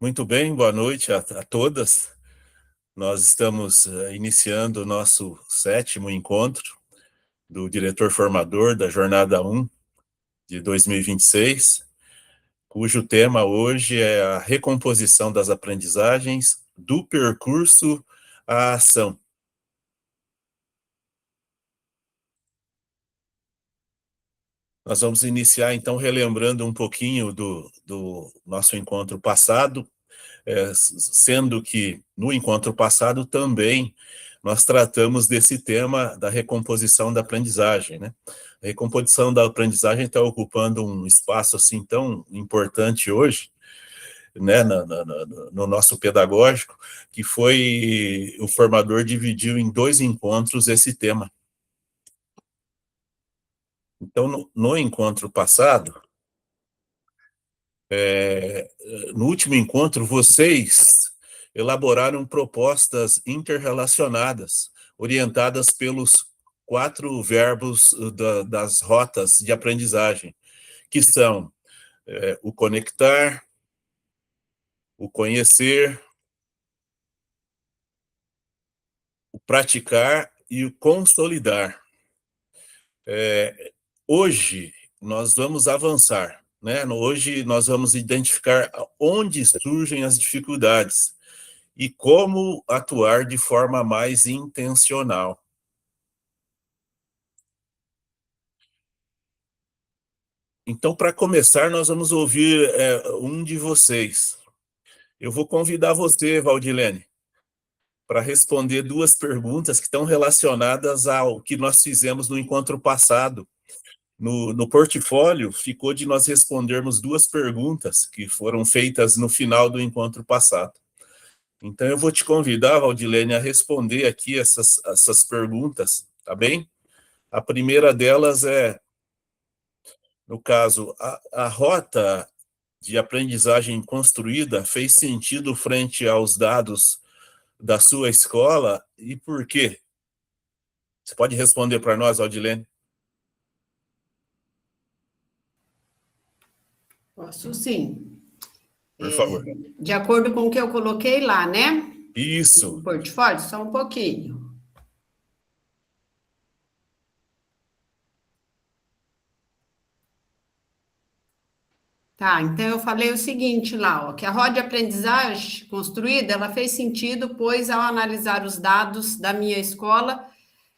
Muito bem, boa noite a todas. Nós estamos iniciando o nosso 7º encontro do diretor formador da Jornada 1 de 2026, cujo tema hoje é a recomposição das aprendizagens do percurso à ação. Nós vamos iniciar, então, relembrando um pouquinho do nosso encontro passado, sendo que no encontro passado também nós tratamos desse tema da recomposição da aprendizagem, né? A recomposição da aprendizagem está ocupando um espaço assim tão importante hoje, né, no nosso pedagógico, que foi o formador dividiu em 2 encontros esse tema. Então, no encontro passado, no último encontro, vocês elaboraram propostas interrelacionadas, orientadas pelos 4 verbos das rotas de aprendizagem, que são o conectar, o conhecer, o praticar e o consolidar. Hoje, nós vamos avançar, né? Hoje, nós vamos identificar onde surgem as dificuldades e como atuar de forma mais intencional. Então, para começar, nós vamos ouvir um de vocês. Eu vou convidar você, Valdilene, para responder 2 perguntas que estão relacionadas ao que nós fizemos no encontro passado. No portfólio, ficou de nós respondermos 2 perguntas que foram feitas no final do encontro passado. Então, eu vou te convidar, Valdilene, a responder aqui essas perguntas, tá bem? A primeira delas é, no caso, a rota de aprendizagem construída fez sentido frente aos dados da sua escola e por quê? Você pode responder para nós, Aldilene? Posso sim. Por favor. De acordo com o que eu coloquei lá, né? Isso. No portfólio, só um pouquinho. Tá, então eu falei o seguinte lá, ó, que a roda de aprendizagem construída, ela fez sentido, pois ao analisar os dados da minha escola,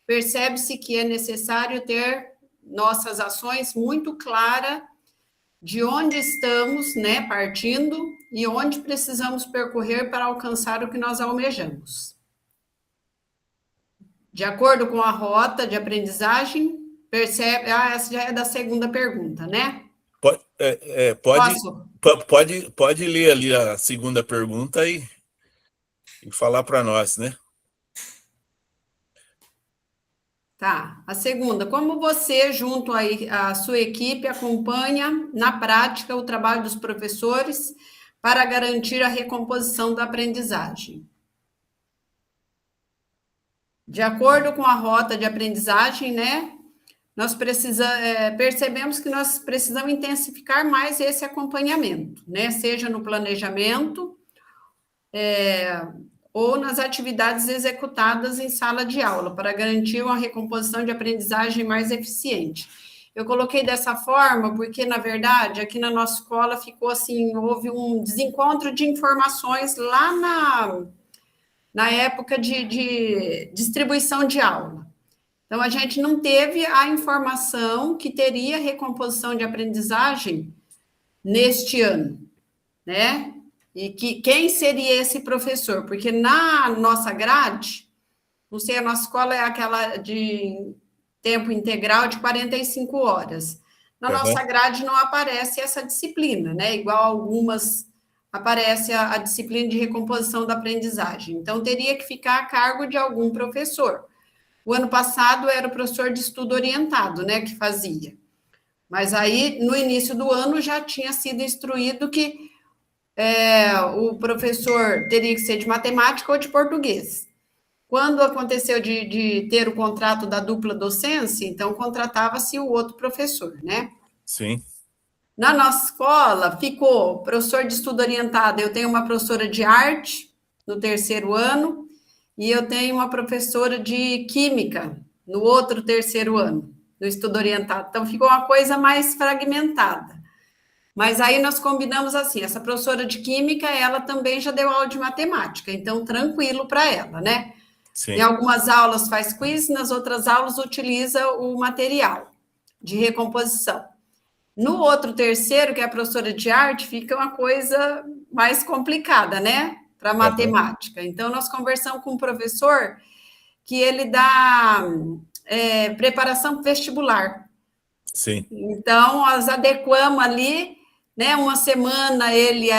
percebe-se que é necessário ter nossas ações muito claras de onde estamos, né, partindo e onde precisamos percorrer para alcançar o que nós almejamos. De acordo com a rota de aprendizagem, percebe... essa já é da segunda pergunta, né? Pode ler ali a segunda pergunta e falar para nós, né? Tá. A segunda, como você, junto à sua equipe, acompanha na prática o trabalho dos professores para garantir a recomposição da aprendizagem? De acordo com a rota de aprendizagem, né? Nós percebemos que nós precisamos intensificar mais esse acompanhamento, né? Seja no planejamento, ou nas atividades executadas em sala de aula, para garantir uma recomposição de aprendizagem mais eficiente. Eu coloquei dessa forma porque, na verdade, aqui na nossa escola ficou assim, houve um desencontro de informações lá na época de distribuição de aula. Então, a gente não teve a informação que teria recomposição de aprendizagem neste ano, né? E quem seria esse professor? Porque na nossa grade, não sei, a nossa escola é aquela de tempo integral de 45 horas. Na nossa grade não aparece essa disciplina, né? Igual algumas aparece a disciplina de recomposição da aprendizagem. Então, teria que ficar a cargo de algum professor. O ano passado era o professor de estudo orientado, né, que fazia. Mas aí, no início do ano, já tinha sido instruído que o professor teria que ser de matemática ou de português. Quando aconteceu de ter o contrato da dupla docência, então contratava-se o outro professor, né? Sim. Na nossa escola ficou professor de estudo orientado. Eu tenho uma professora de arte no terceiro ano e eu tenho uma professora de química no outro terceiro ano, no estudo orientado. Então ficou uma coisa mais fragmentada. Mas aí nós combinamos assim, essa professora de química, ela também já deu aula de matemática, então tranquilo para ela, né? Em Sim, algumas aulas faz quiz, nas outras aulas utiliza o material de recomposição. No outro terceiro, que é a professora de arte, fica uma coisa mais complicada, né? Para aham, matemática. Então, nós conversamos com um professor que ele dá preparação vestibular. sim, Então, nós adequamos ali, né? Uma semana ele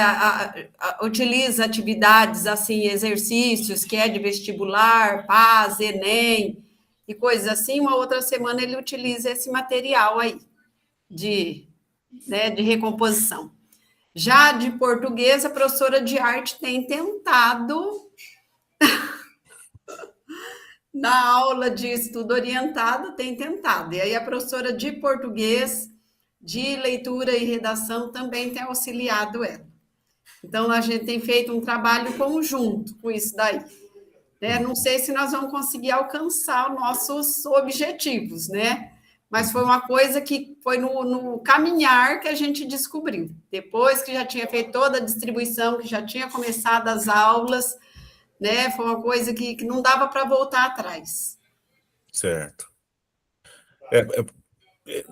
utiliza atividades assim, exercícios que é de vestibular, PAS, Enem e coisas assim. Uma outra semana ele utiliza esse material aí de, né, de recomposição. Já de português, a professora de arte tem tentado, na aula de estudo orientado, tem tentado. E aí a professora de português, de leitura e redação, também tem auxiliado ela. Então, a gente tem feito um trabalho conjunto com isso daí. Né? Não sei se nós vamos conseguir alcançar os nossos objetivos, né? Mas foi uhum, uma coisa que foi no caminhar que a gente descobriu. Depois que já tinha feito toda a distribuição, que já tinha começado as aulas, né? Foi uma coisa que não dava para voltar atrás. certo. É,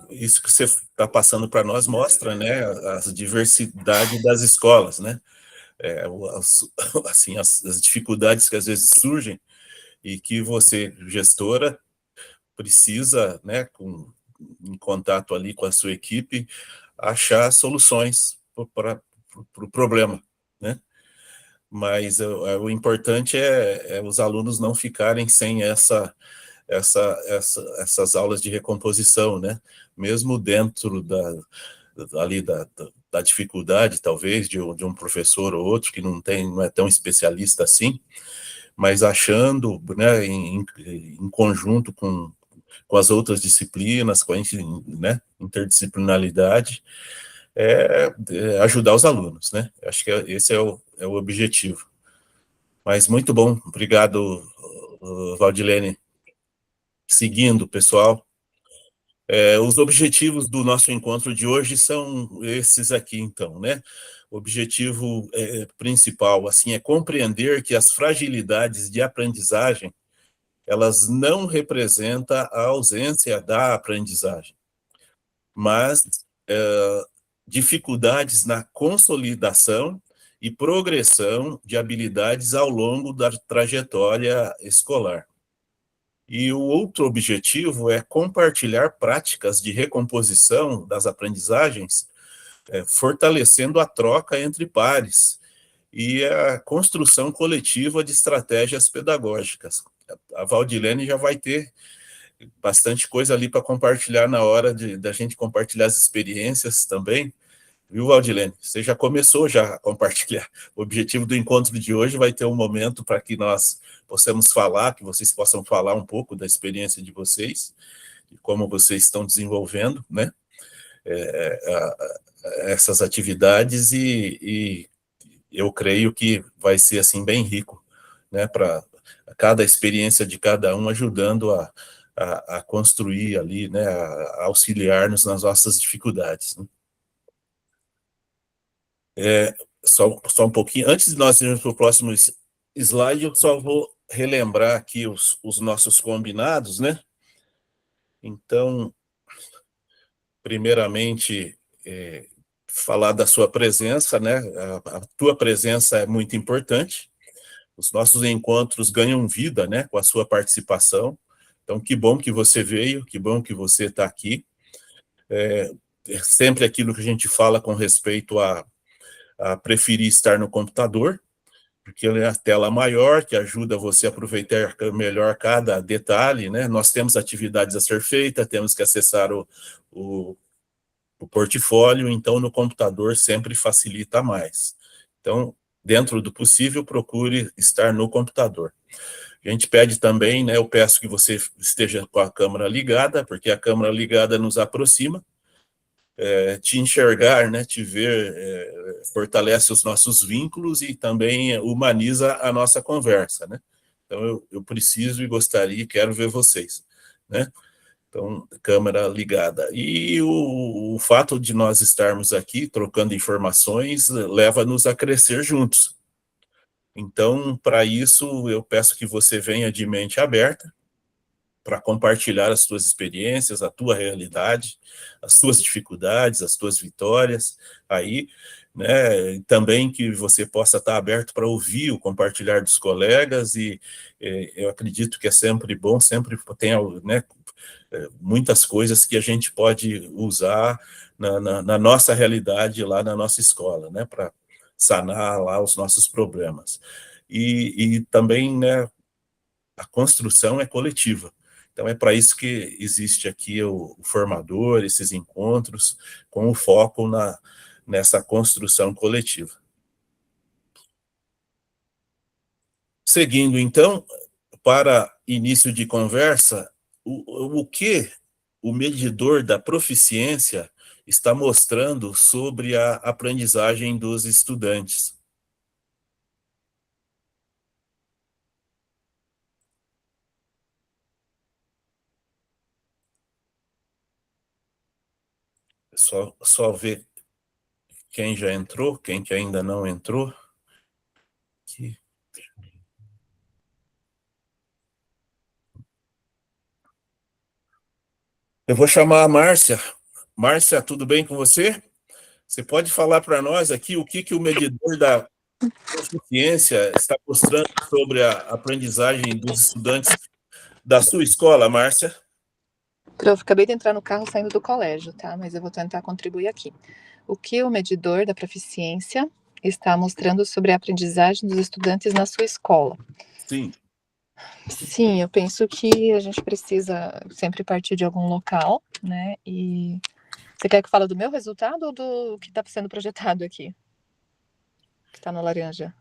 isso que você está passando para nós mostra, né, a diversidade das escolas, né? Assim, as dificuldades que às vezes surgem e que você, gestora, precisa, né, em contato ali com a sua equipe, achar soluções para o pro problema, né? Mas o importante é os alunos não ficarem sem essas aulas de recomposição, né? Mesmo dentro ali da dificuldade, talvez, de um professor ou outro que não é tão especialista assim, mas achando, né, em conjunto com as outras disciplinas, com a, né, interdisciplinaridade, ajudar os alunos, né? Acho que esse é o objetivo. Mas muito bom, obrigado, Valdilene. Seguindo, pessoal, os objetivos do nosso encontro de hoje são esses aqui, então, né? O objetivo principal, assim, é compreender que as fragilidades de aprendizagem, elas não representam a ausência da aprendizagem, mas dificuldades na consolidação e progressão de habilidades ao longo da trajetória escolar. E o outro objetivo é compartilhar práticas de recomposição das aprendizagens, fortalecendo a troca entre pares e a construção coletiva de estratégias pedagógicas. A Valdilene já vai ter bastante coisa ali para compartilhar na hora da gente compartilhar as experiências também. Viu, Valdilene? Você já começou já a compartilhar. O objetivo do encontro de hoje vai ter um momento para que nós possamos falar, que vocês possam falar um pouco da experiência de vocês, e como vocês estão desenvolvendo, né, essas atividades, e eu creio que vai ser assim bem rico, né, para cada experiência de cada um ajudando a construir ali, né, a auxiliar-nos nas nossas dificuldades, né? Só um pouquinho, antes de nós irmos para o próximo slide, eu só vou relembrar aqui os nossos combinados, né? Então, primeiramente, falar da sua presença, né? A tua presença é muito importante. Os nossos encontros ganham vida, né, com a sua participação. Então, que bom que você veio, que bom que você está aqui. Sempre aquilo que a gente fala com respeito a preferir estar no computador, porque é a tela maior, que ajuda você a aproveitar melhor cada detalhe, né? Nós temos atividades a ser feitas, temos que acessar o, o portfólio, então no computador sempre facilita mais. Então, dentro do possível, procure estar no computador. A gente pede também, né, eu peço que você esteja com a câmera ligada, porque a câmera ligada nos aproxima, te enxergar, né, te ver, fortalece os nossos vínculos e também humaniza a nossa conversa, né? Então, eu preciso e gostaria, quero ver vocês, né? Então, câmera ligada. E o fato de nós estarmos aqui trocando informações leva-nos a crescer juntos. Então, para isso, eu peço que você venha de mente aberta para compartilhar as tuas experiências, a tua realidade, as tuas dificuldades, as tuas vitórias aí, né? Também que você possa estar aberto para ouvir o compartilhar dos colegas e eu acredito que é sempre bom, sempre tem, né, muitas coisas que a gente pode usar na nossa realidade lá na nossa escola, né, para sanar lá os nossos problemas. E também, né, a construção é coletiva. Então, é para isso que existe aqui o formador, esses encontros, com o foco nessa construção coletiva. Seguindo, então, para início de conversa, o que o medidor da proficiência está mostrando sobre a aprendizagem dos estudantes? Só ver quem já entrou, quem que ainda não entrou. Aqui. Eu vou chamar a Márcia. Márcia, tudo bem com você? Você pode falar para nós aqui o que o medidor da proficiência está mostrando sobre a aprendizagem dos estudantes da sua escola, Márcia? Prof, acabei de entrar no carro saindo do colégio, tá? Mas eu vou tentar contribuir aqui. O que o medidor da proficiência está mostrando sobre a aprendizagem dos estudantes na sua escola? Sim. Sim, eu penso que a gente precisa sempre partir de algum local, né? E você quer que eu fale do meu resultado ou do que está sendo projetado aqui? Que está na laranja.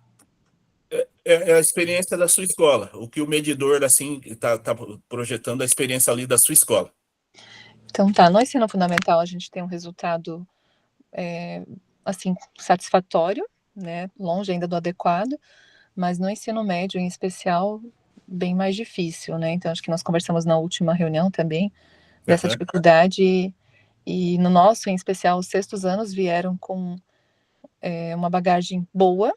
É a experiência da sua escola. O que o medidor assim está projetando a experiência ali da sua escola. Então tá, no ensino fundamental a gente tem um resultado assim satisfatório, né? Longe ainda do adequado, mas no ensino médio em especial bem mais difícil, né? Então acho que nós conversamos na última reunião também dessa dificuldade e no nosso em especial os sextos anos vieram com uma bagagem boa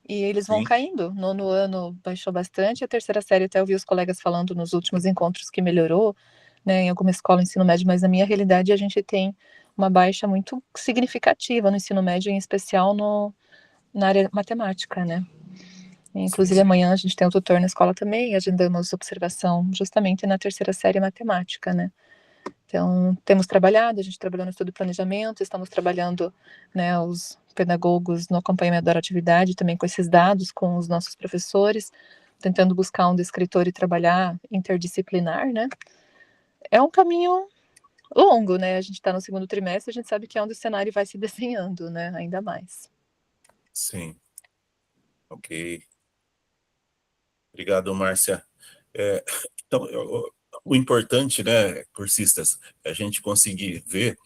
e eles vão caindo. Nono ano baixou bastante, a terceira série até ouvi os colegas falando nos últimos encontros que melhorou, né, em alguma escola ensino médio, mas na minha realidade a gente tem uma baixa muito significativa no ensino médio, em especial na área matemática, né? Inclusive amanhã a gente tem um tutor na escola também, agendamos observação justamente na terceira série matemática, né? Então, temos trabalhado, a gente trabalhou no estudo de planejamento, estamos trabalhando, né, os pedagogos no acompanhamento da atividade, também com esses dados, com os nossos professores, tentando buscar um descritor e trabalhar interdisciplinar, né? É um caminho longo, né? A gente está no segundo trimestre, a gente sabe que é onde o cenário vai se desenhando, né? Ainda mais. Sim. Ok. Obrigado, Márcia. Então, o importante, né, cursistas, é a gente conseguir ver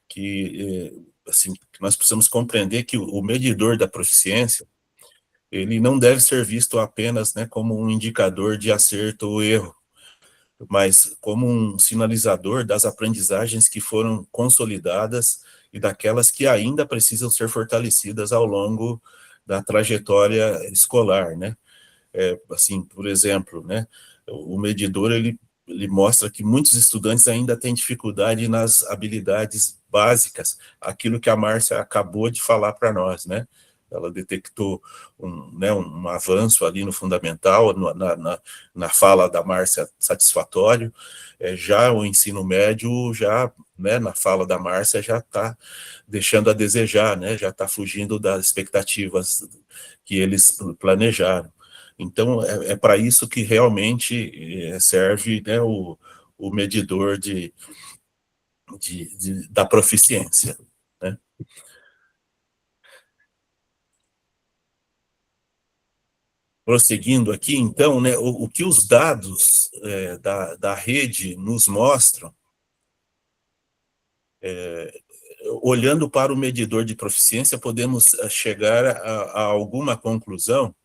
que, assim, nós precisamos compreender que o medidor da proficiência, ele não deve ser visto apenas, né, como um indicador de acerto ou erro, mas como um sinalizador das aprendizagens que foram consolidadas e daquelas que ainda precisam ser fortalecidas ao longo da trajetória escolar, né? Assim, por exemplo, né, o medidor ele mostra que muitos estudantes ainda têm dificuldade nas habilidades básicas, aquilo que a Márcia acabou de falar para nós, né? Ela detectou um avanço ali no fundamental, na fala da Márcia, satisfatório. Já o ensino médio, já, né, na fala da Márcia, já está deixando a desejar, né? Já está fugindo das expectativas que eles planejaram. Então, é para isso que realmente serve, né, o medidor da proficiência, né? Prosseguindo aqui, então, né, o que os dados da rede nos mostram olhando para o medidor de proficiência, podemos chegar a alguma conclusão.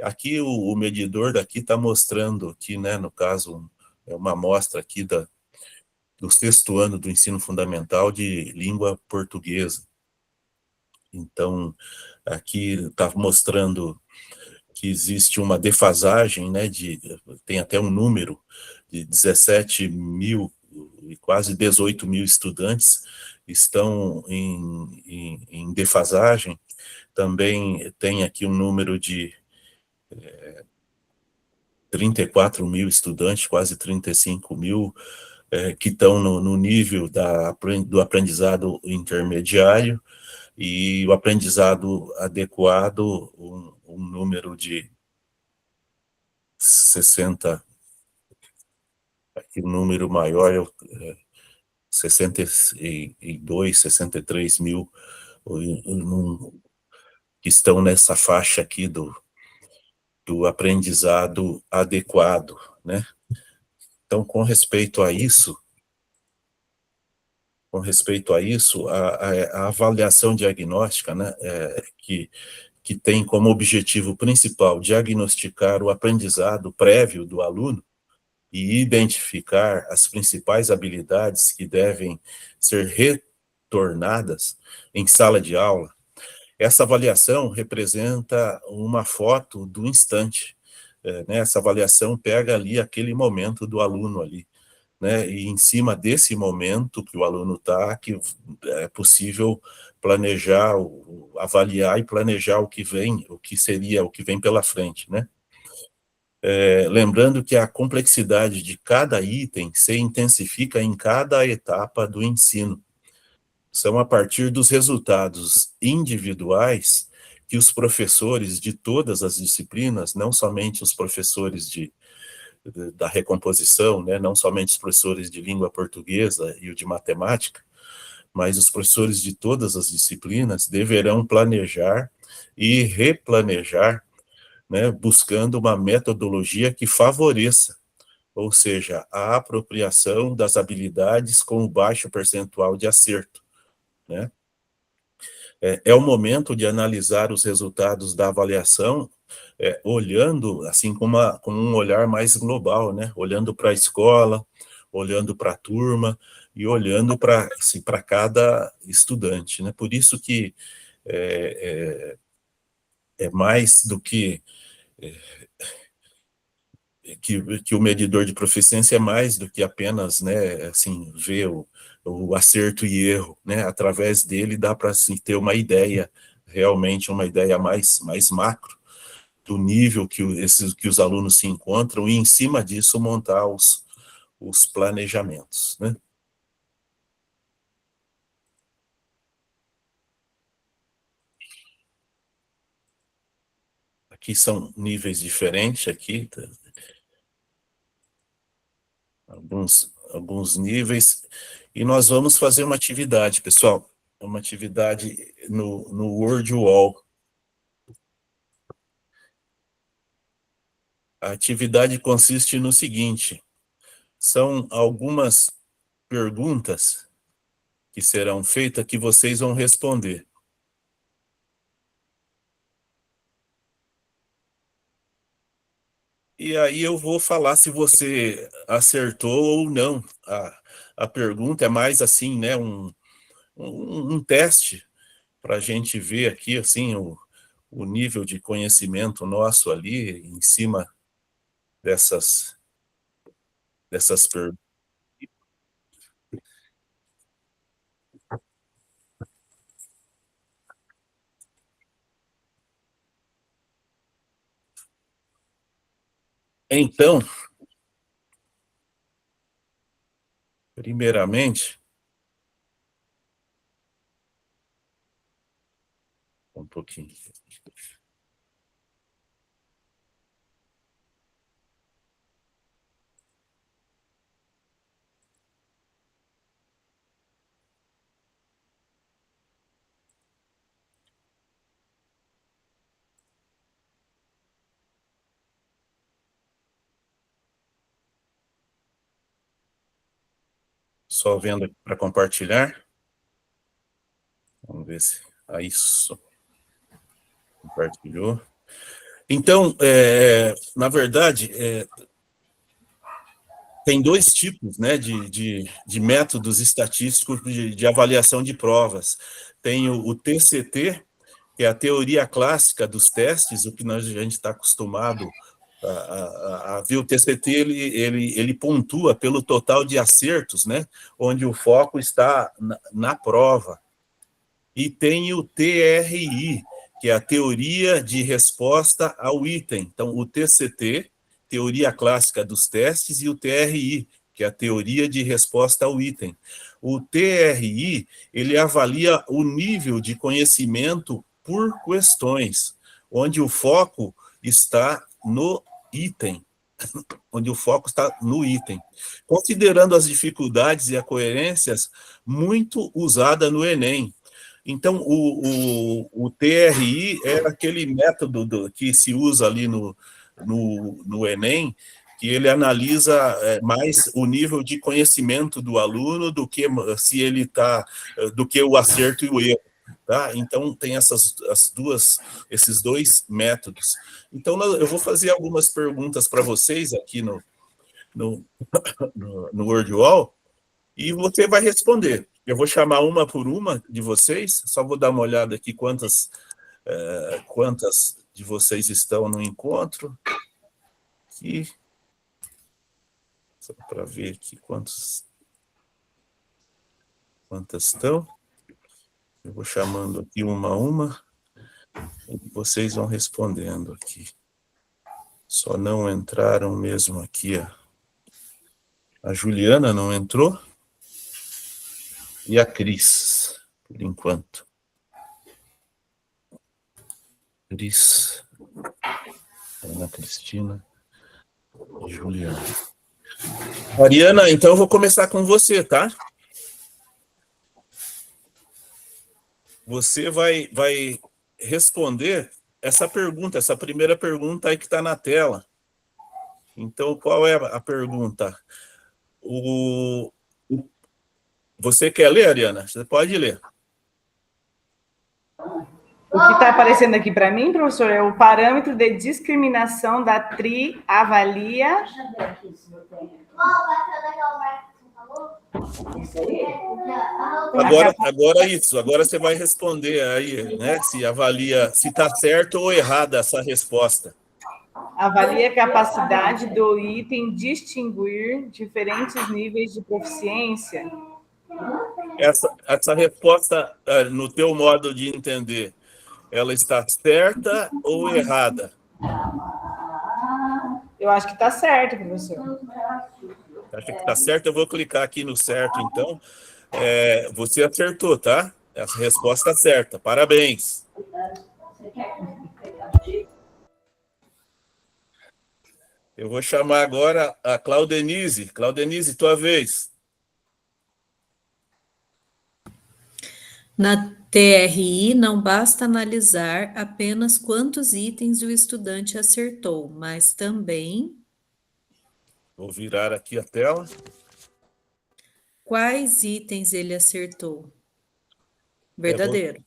Aqui o medidor daqui está mostrando aqui, né, no caso, é uma amostra aqui do 6º ano do ensino fundamental de língua portuguesa. Então, aqui está mostrando que existe uma defasagem, né, tem até um número de 17 mil e quase 18 mil estudantes estão em defasagem. Também tem aqui um número de 34 mil estudantes, quase 35 mil, que estão no nível do aprendizado intermediário, e o aprendizado adequado, um número de 60, aqui o número maior é 62, 63 mil, que estão nessa faixa aqui do aprendizado adequado, né? Então, com respeito a isso, a avaliação diagnóstica, né, que tem como objetivo principal diagnosticar o aprendizado prévio do aluno e identificar as principais habilidades que devem ser retornadas em sala de aula. Essa avaliação representa uma foto do instante, né? Essa avaliação pega ali aquele momento do aluno ali, né? E em cima desse momento que o aluno está, que é possível planejar, avaliar e planejar o que vem, o que vem pela frente, né? Lembrando que a complexidade de cada item se intensifica em cada etapa do ensino. São a partir dos resultados individuais que os professores de todas as disciplinas, não somente os professores da recomposição, né, não somente os professores de língua portuguesa e o de matemática, mas os professores de todas as disciplinas deverão planejar e replanejar, né, buscando uma metodologia que favoreça, ou seja, a apropriação das habilidades com o baixo percentual de acerto, né? É o momento de analisar os resultados da avaliação, olhando, assim, com um olhar mais global, né? Olhando para a escola, olhando para a turma e olhando para assim, para cada estudante, né? Por isso que é mais do que o medidor de proficiência é mais do que apenas, né, assim, ver o acerto e erro, né? Através dele dá para assim, ter uma ideia, realmente uma ideia mais macro do nível que os alunos se encontram e em cima disso montar os planejamentos, né? Aqui são níveis diferentes aqui, tá? Alguns níveis, e nós vamos fazer uma atividade, pessoal, uma atividade no Word Wall. A atividade consiste no seguinte: são algumas perguntas que serão feitas que vocês vão responder. E aí eu vou falar se você acertou ou não. A pergunta é mais assim, né, um teste para a gente ver aqui, assim, o nível de conhecimento nosso ali em cima dessas perguntas. Então, primeiramente, um pouquinho. Só vendo para compartilhar. Vamos ver se... isso. Compartilhou. Então, na verdade, tem dois tipos, né, de métodos estatísticos de avaliação de provas. Tem o TCT, que é a teoria clássica dos testes, o que a gente está acostumado a ver. O TCT, ele pontua pelo total de acertos, né, onde o foco está na prova. E tem o TRI, que é a teoria de resposta ao item. Então, o TCT, teoria clássica dos testes, e o TRI, que é a teoria de resposta ao item. O TRI, ele avalia o nível de conhecimento por questões, onde o foco está no item. Onde o foco está no item. Considerando as dificuldades e as coerências muito usada no Enem. Então, o TRI é aquele método que se usa ali no Enem, que ele analisa mais o nível de conhecimento do aluno do que se ele está, do que o acerto e o erro. Tá? Então, tem esses dois métodos. Então, eu vou fazer algumas perguntas para vocês aqui no WordWall, e você vai responder. Eu vou chamar uma por uma de vocês, só vou dar uma olhada aqui quantas de vocês estão no encontro. Aqui. Só para ver aqui quantas estão. Eu vou chamando aqui uma a uma, e vocês vão respondendo aqui. Só não entraram mesmo aqui. A Juliana não entrou. E a Cris, por enquanto. Cris, Ana Cristina e Juliana. Mariana, então eu vou começar com você, tá? Você vai responder essa pergunta, essa primeira pergunta aí que está na tela. Então, qual é a pergunta? Você quer ler, Ariana? Você pode ler. O que está aparecendo aqui para mim, professor, é o parâmetro de discriminação da TRI avalia... Agora você vai responder aí, né? Se avalia, se está certo ou errada essa resposta. Avalia a capacidade do item distinguir diferentes níveis de proficiência. Essa resposta, no teu modo de entender, ela está certa ou errada? Eu acho que está certo, professor. Acha que está certo? Eu vou clicar aqui no certo, então. Você acertou, tá? Essa resposta certa. Parabéns. Eu vou chamar agora a Claudenise. Claudenise, tua vez. Na TRI, não basta analisar apenas quantos itens o estudante acertou, mas também... Vou virar aqui a tela. Quais itens ele acertou? Verdadeiro.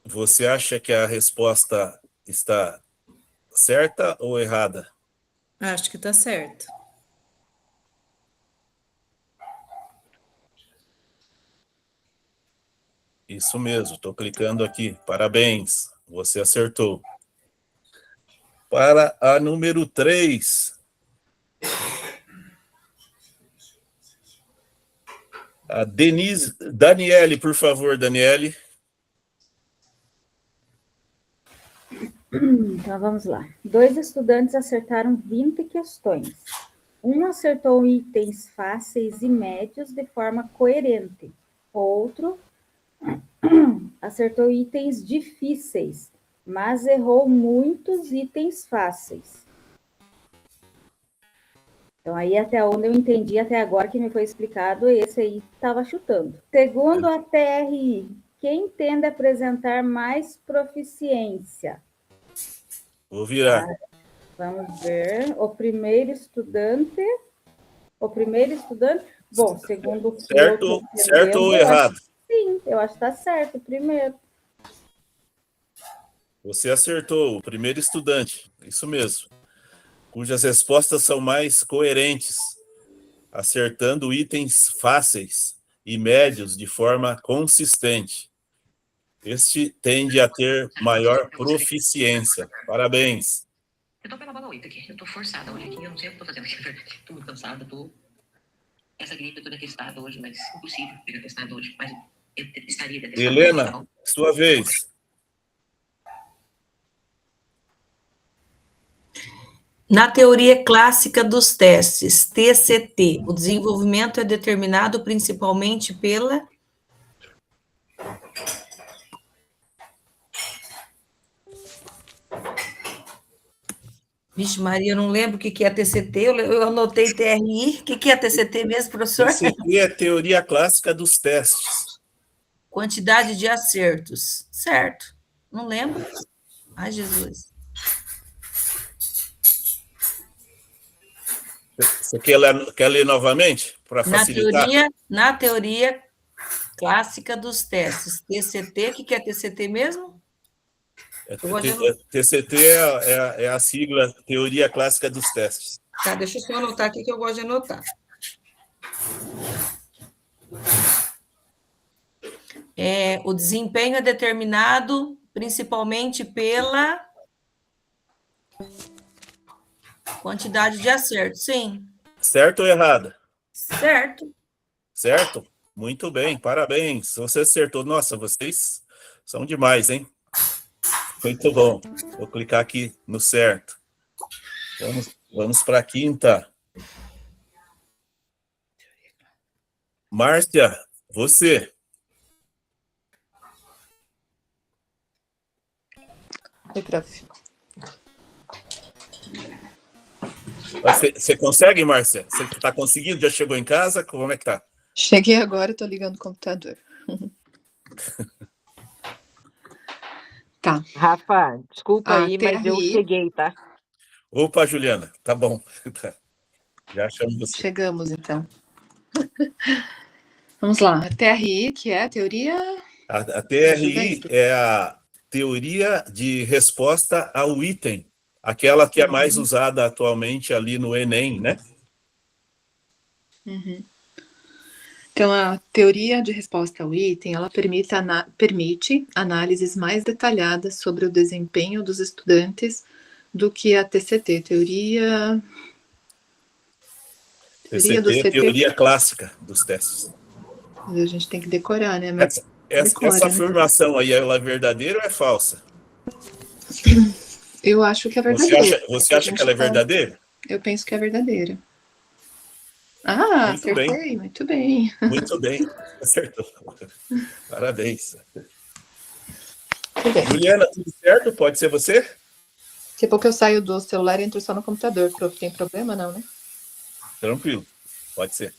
Você acha que a resposta está certa ou errada? Acho que está certo. Isso mesmo, estou clicando aqui. Parabéns, você acertou. Para a número 3. A Daniele, por favor, Daniele. Então, vamos lá. 2 estudantes acertaram 20 questões. Um acertou itens fáceis e médios de forma coerente. Outro acertou itens difíceis, mas errou muitos itens fáceis. Então, aí até onde eu entendi até agora que me foi explicado, esse aí estava chutando. Segundo a TRI, quem tende a apresentar mais proficiência? Vou virar. Vamos ver. O primeiro estudante. Bom, segundo o certo ou errado? Sim, sim, eu acho que está certo, primeiro. Você acertou, o primeiro estudante, isso mesmo, cujas respostas são mais coerentes, acertando itens fáceis e médios de forma consistente. Este tende a ter maior proficiência. Parabéns. Eu tô pela bola 8 aqui. Eu tô forçada hoje aqui. Eu não sei o que eu tô fazendo aqui. Tô muito cansada. Tô... Essa gripe eu tô detestada hoje, mas impossível pegar testado hoje. Mas eu estaria detestada. Helena, sua vez. Na teoria clássica dos testes, TCT, o desenvolvimento é determinado principalmente pela... Vixe Maria, eu não lembro o que é TCT, eu anotei TRI. O que é TCT mesmo, professor? TCT é teoria clássica dos testes. Quantidade de acertos. Certo. Não lembro. Ai, Jesus. Você quer ler novamente? Para facilitar? Na teoria clássica dos testes. TCT, o que é TCT mesmo? TCT é a sigla Teoria Clássica dos Testes. Tá, deixa eu só anotar aqui que eu gosto de anotar. O desempenho é determinado principalmente pela quantidade de acertos, sim. Certo ou errado? Certo. Certo? Muito bem, parabéns. Você acertou. Nossa, vocês são demais, hein? Muito bom. Vou clicar aqui no certo. Vamos para a quinta. Márcia, você. Oi, prof. Você consegue, Márcia? Você está conseguindo? Já chegou em casa? Como é que tá? Cheguei agora, estou ligando o computador. Tá. Rafa, desculpa aí, mas eu TRI. cheguei, tá? Opa, Juliana, tá bom. Já achamos você. Chegamos, então. Vamos lá. A TRI, que é a teoria... A TRI é a teoria de resposta ao item, aquela que é mais usada atualmente ali no Enem, né? Uhum. Então, a teoria de resposta ao item, ela permite análises mais detalhadas sobre o desempenho dos estudantes do que a TCT, teoria do CT. Teoria clássica dos testes. A gente tem que decorar, né? Mas essa afirmação aí, ela é verdadeira ou é falsa? Eu acho que é verdadeira. Você acha que ela é verdadeira? Eu penso que é verdadeira. Ah, muito acertei, bem. Muito bem. Muito bem, acertou. Parabéns. Tudo bem. Juliana, tudo certo? Pode ser você? Daqui a pouco eu saio do celular e entro só no computador. Tem problema não, né? Tranquilo, pode ser.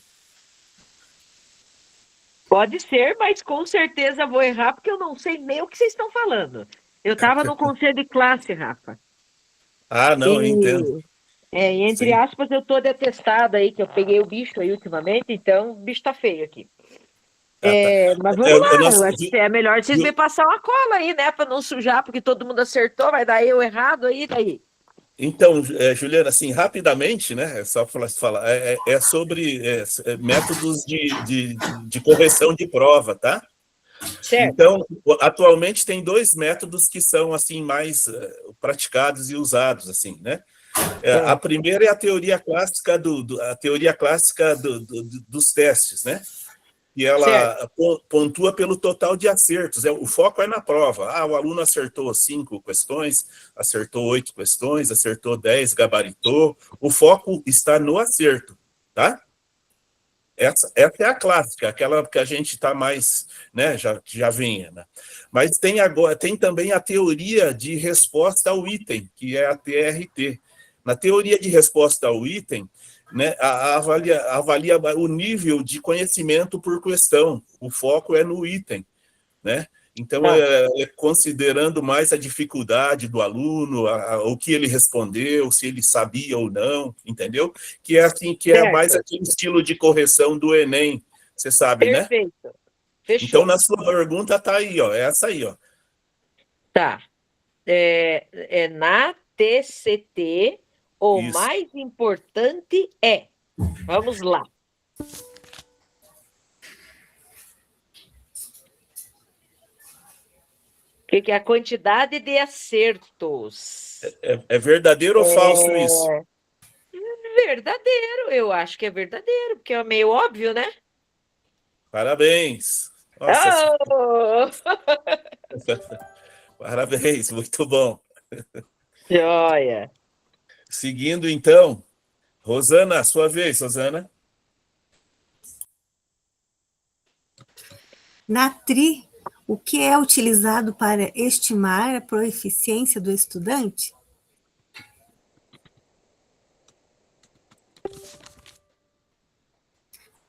Pode ser, mas com certeza vou errar, porque eu não sei nem o que vocês estão falando. Eu estava no conselho de classe, Rafa. Ah, não, eu entendo. Entre aspas, eu tô detestada aí, que eu peguei o bicho aí ultimamente, então o bicho tá feio aqui. Tá. Mas vamos lá, eu acho que é melhor vocês me passar uma cola aí, né, para não sujar, porque todo mundo acertou, vai dar eu errado aí, daí. Então, Juliana, assim, rapidamente, né, só para falar, é sobre métodos de correção de prova, tá? Certo. Então, atualmente tem 2 métodos que são, assim, mais praticados e usados, assim, né? A primeira é a teoria clássica dos testes, né? E ela pontua pelo total de acertos. O foco é na prova. O aluno acertou 5 questões, acertou 8 questões, acertou 10, gabaritou. O foco está no acerto, tá? Essa é a clássica, aquela que a gente está mais, né, já vinha, né? Mas tem também a teoria de resposta ao item, que é a TRT. Na teoria de resposta ao item, né, avalia o nível de conhecimento por questão. O foco é no item, né? Então, considerando mais a dificuldade do aluno, o que ele respondeu, se ele sabia ou não, entendeu? Que é assim, que é mais aquele estilo de correção do Enem, você sabe, Perfeito. né? Fechou. Então, na sua pergunta, tá aí, ó. É essa aí, ó. Tá. Na TCT, o Isso. mais importante é. Vamos lá. O que é a quantidade de acertos? É verdadeiro ou falso isso? Verdadeiro, eu acho que é verdadeiro, porque é meio óbvio, né? Parabéns. Nossa, Oh! parabéns, muito bom. Joia. Seguindo, então, Rosana, sua vez, Rosana. Na TRI, o que é utilizado para estimar a proeficiência do estudante?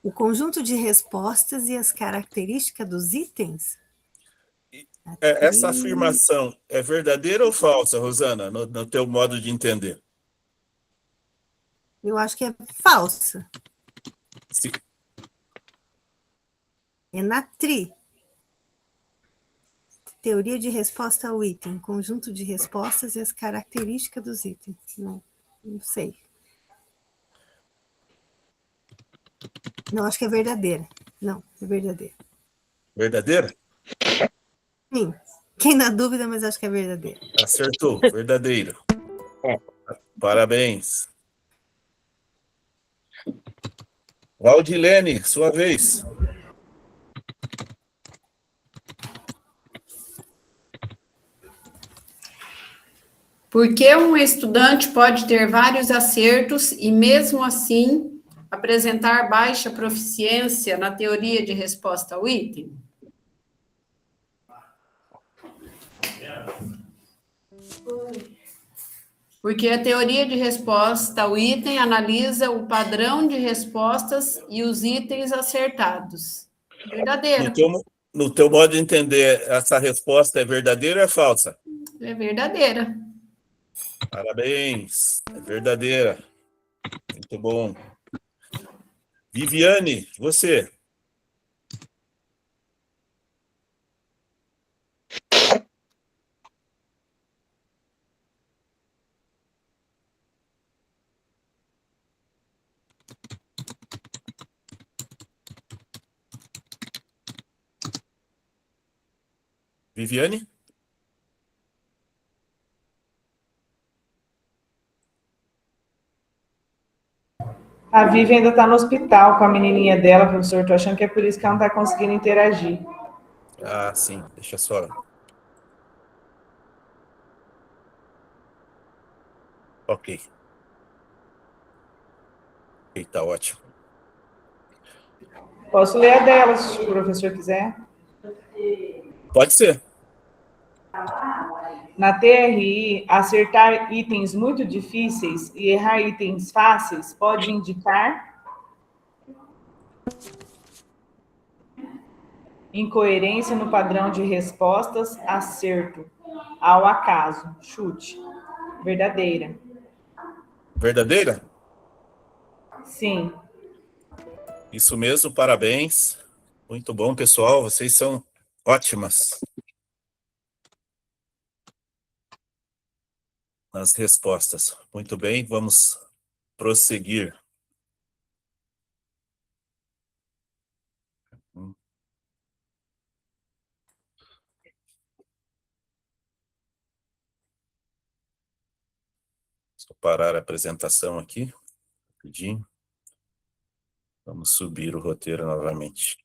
O conjunto de respostas e as características dos itens? Essa afirmação é verdadeira ou falsa, Rosana, no teu modo de entender? Eu acho que é falsa. Sim. É na TRI. Teoria de resposta ao item, conjunto de respostas e as características dos itens. Não sei. Não, acho que é verdadeira. Não, é verdadeira. Verdadeira? Sim, fiquei na dúvida, mas acho que é verdadeira. Acertou, verdadeiro. Parabéns. Valdilene, sua vez. Por que um estudante pode ter vários acertos e, mesmo assim, apresentar baixa proficiência na teoria de resposta ao item? Porque a teoria de resposta ao item analisa o padrão de respostas e os itens acertados. Verdadeiro. No teu modo de entender, essa resposta é verdadeira ou é falsa? É verdadeira. Parabéns, é verdadeira. Muito bom. Viviane, você. Viviane? A Vivi ainda está no hospital com a menininha dela, professor. Estou achando que é por isso que ela não está conseguindo interagir. Ah, sim, deixa só. Ok. Ok, tá ótimo. Posso ler a dela, se o professor quiser. Pode ser. Na TRI, acertar itens muito difíceis e errar itens fáceis pode indicar incoerência no padrão de respostas, acerto ao acaso. Chute. Verdadeira. Verdadeira? Sim. Isso mesmo, parabéns. Muito bom, pessoal. Vocês são ótimas nas respostas. Muito bem, vamos prosseguir. Só parar a apresentação aqui, rapidinho. Vamos subir o roteiro novamente.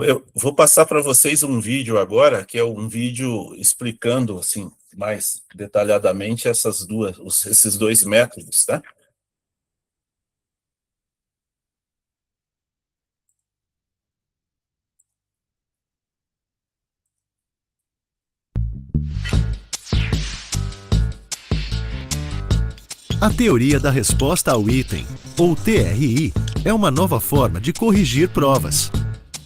Eu vou passar para vocês um vídeo agora, que é um vídeo explicando assim mais detalhadamente esses dois métodos, tá? A teoria da resposta ao item, ou TRI, é uma nova forma de corrigir provas.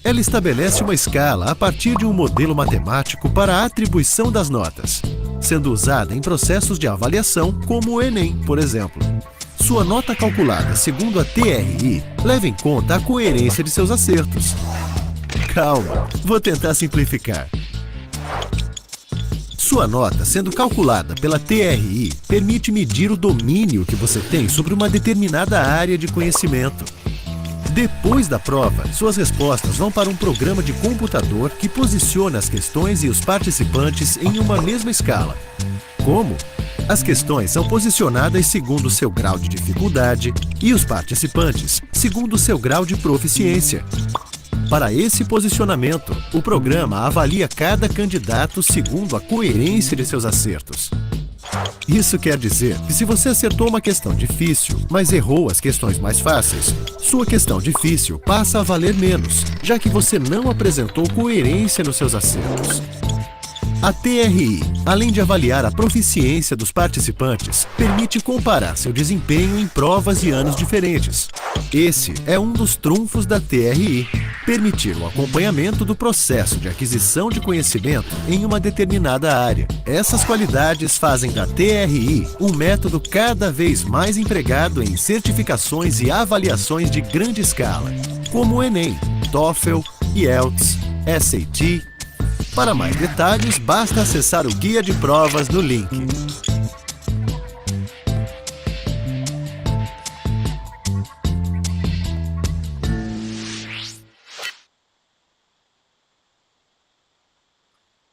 Ela estabelece uma escala a partir de um modelo matemático para a atribuição das notas, sendo usada em processos de avaliação como o Enem, por exemplo. Sua nota calculada segundo a TRI leva em conta a coerência de seus acertos. Calma, vou tentar simplificar. Sua nota, sendo calculada pela TRI, permite medir o domínio que você tem sobre uma determinada área de conhecimento. Depois da prova, suas respostas vão para um programa de computador que posiciona as questões e os participantes em uma mesma escala. Como? As questões são posicionadas segundo seu grau de dificuldade e os participantes segundo seu grau de proficiência. Para esse posicionamento, o programa avalia cada candidato segundo a coerência de seus acertos. Isso quer dizer que se você acertou uma questão difícil, mas errou as questões mais fáceis, sua questão difícil passa a valer menos, já que você não apresentou coerência nos seus acertos. A TRI, além de avaliar a proficiência dos participantes, permite comparar seu desempenho em provas de anos diferentes. Esse é um dos trunfos da TRI, permitir o acompanhamento do processo de aquisição de conhecimento em uma determinada área. Essas qualidades fazem da TRI um método cada vez mais empregado em certificações e avaliações de grande escala, como o Enem, TOEFL, IELTS, SAT. Para mais detalhes, basta acessar o guia de provas no link.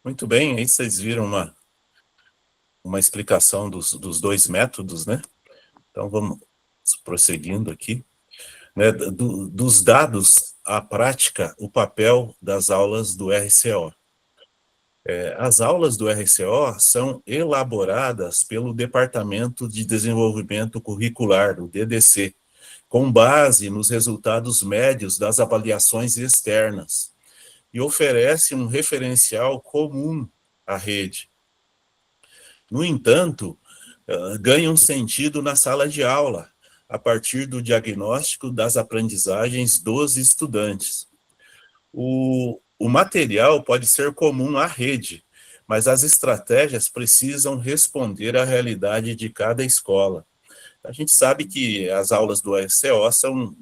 Muito bem, aí vocês viram uma explicação dos dois métodos, né? Então vamos prosseguindo aqui. Né? Dos dados à prática, o papel das aulas do RCO. As aulas do RCO são elaboradas pelo Departamento de Desenvolvimento Curricular, o DDC, com base nos resultados médios das avaliações externas, e oferece um referencial comum à rede. No entanto, ganha um sentido na sala de aula, a partir do diagnóstico das aprendizagens dos estudantes. O material pode ser comum à rede, mas as estratégias precisam responder à realidade de cada escola. A gente sabe que as aulas do RCO são,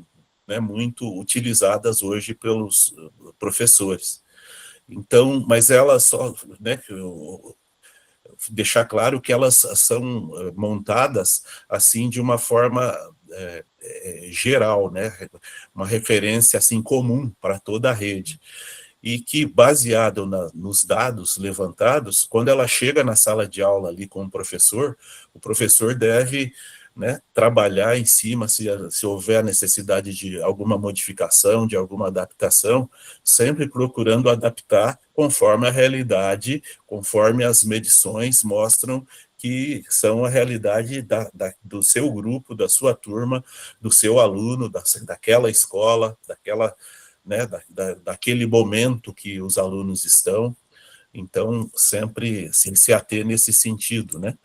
né, muito utilizadas hoje pelos professores. Então, mas elas só, né, deixar claro que elas são montadas assim de uma forma geral, né, uma referência assim comum para toda a rede. E que, baseado nos dados levantados, quando ela chega na sala de aula ali com o professor deve, né, trabalhar em cima, se houver necessidade de alguma modificação, de alguma adaptação, sempre procurando adaptar conforme a realidade, conforme as medições mostram que são a realidade do seu grupo, da sua turma, do seu aluno, daquela escola, né, daquele momento que os alunos estão. Então, sempre assim, se ater nesse sentido, né,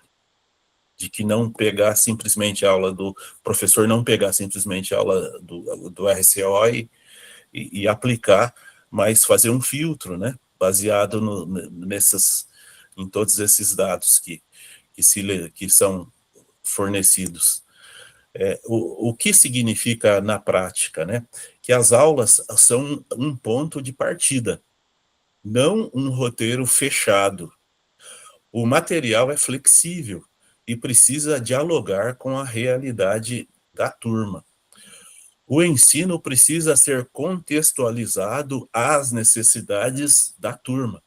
de que não pegar simplesmente a aula do professor, não pegar simplesmente a aula do RCO e aplicar, mas fazer um filtro, né, baseado em todos esses dados que são fornecidos. O que significa na prática, né? Que as aulas são um ponto de partida, não um roteiro fechado. O material é flexível e precisa dialogar com a realidade da turma. O ensino precisa ser contextualizado às necessidades da turma.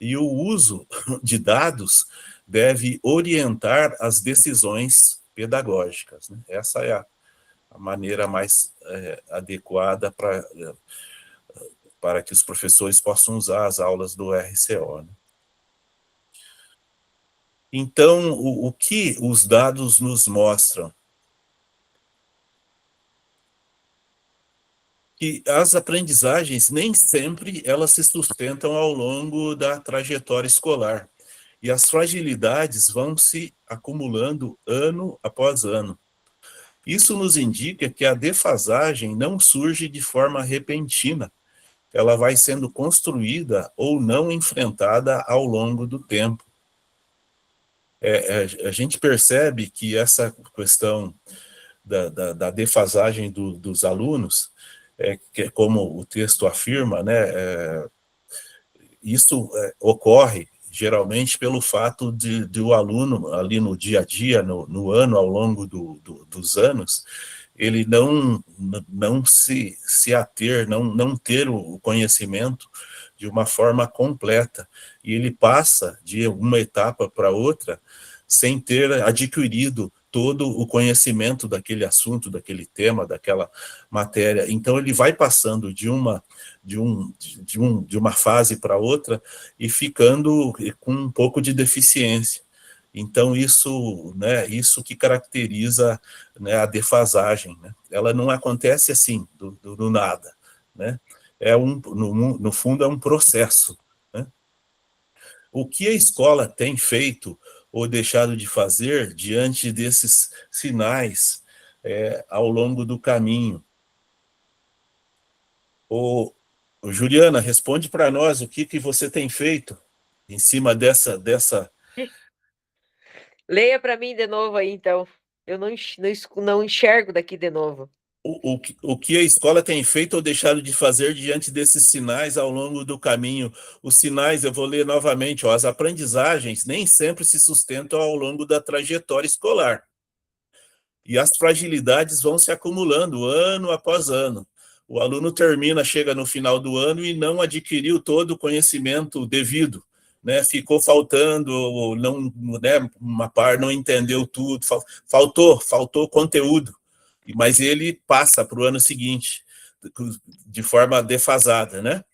E o uso de dados deve orientar as decisões pedagógicas, né? Essa é a maneira mais adequada para que os professores possam usar as aulas do RCO, né? Então, o que os dados nos mostram? Que as aprendizagens nem sempre elas se sustentam ao longo da trajetória escolar. e as fragilidades vão se acumulando ano após ano. Isso nos indica que a defasagem não surge de forma repentina, ela vai sendo construída ou não enfrentada ao longo do tempo. A gente percebe que essa questão da defasagem dos alunos, que como o texto afirma, né, isso ocorre geralmente pelo fato de o aluno, ali no dia a dia, no ano, ao longo dos anos, ele não se ater, não ter o conhecimento de uma forma completa, e ele passa de uma etapa para outra sem ter adquirido todo o conhecimento daquele assunto, daquele tema, daquela matéria. Então ele vai passando de uma fase para outra e ficando com um pouco de deficiência. Então isso que caracteriza, né, a defasagem, né? Ela não acontece assim do nada, né? No fundo é um processo, né? O que a escola tem feito ou deixado de fazer diante desses sinais ao longo do caminho? Juliana, responde para nós o que você tem feito em cima dessa... Leia para mim de novo aí, então. Eu não enxergo daqui de novo. O que a escola tem feito ou deixado de fazer diante desses sinais ao longo do caminho? Os sinais, eu vou ler novamente, as aprendizagens nem sempre se sustentam ao longo da trajetória escolar. E as fragilidades vão se acumulando ano após ano. O aluno chega no final do ano e não adquiriu todo o conhecimento devido, né? Ficou faltando, uma parte não entendeu tudo, faltou conteúdo. Mas ele passa para o ano seguinte, de forma defasada, né?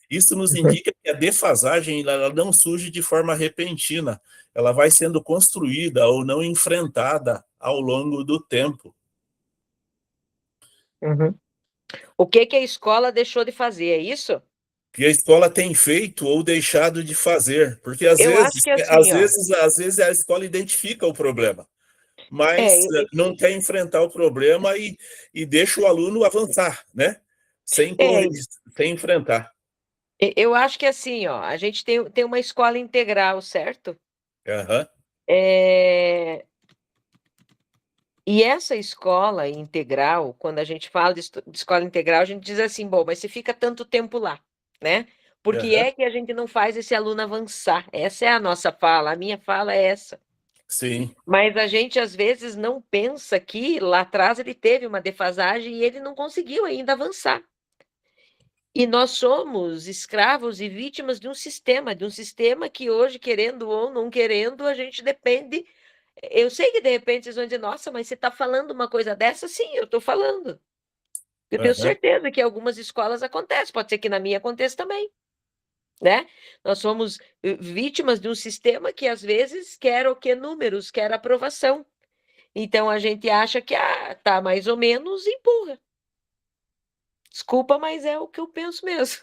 Isso nos indica que a defasagem ela não surge de forma repentina, ela vai sendo construída ou não enfrentada ao longo do tempo. Uhum. O que a escola deixou de fazer, é isso? Que a escola tem feito ou deixado de fazer, porque às vezes a escola identifica o problema, mas não quer enfrentar o problema e deixa o aluno avançar, né? Sem enfrentar. Eu acho que assim, a gente tem uma escola integral, certo? Uhum. E essa escola integral, quando a gente fala de escola integral, a gente diz assim, bom, mas você fica tanto tempo lá, né? Por que é que a gente não faz esse aluno avançar? Essa é a nossa fala, a minha fala é essa. Sim. Mas a gente, às vezes, não pensa que lá atrás ele teve uma defasagem e ele não conseguiu ainda avançar. E nós somos escravos e vítimas de um sistema que hoje, querendo ou não querendo, a gente depende. Eu sei que de repente vocês vão dizer, nossa, mas você está falando uma coisa dessa? Sim, eu estou falando. Eu tenho certeza que em algumas escolas acontece, pode ser que na minha aconteça também, né? Nós somos vítimas de um sistema que às vezes quer o que? Números, quer aprovação. Então a gente acha que tá mais ou menos, empurra. Desculpa, mas é o que eu penso mesmo.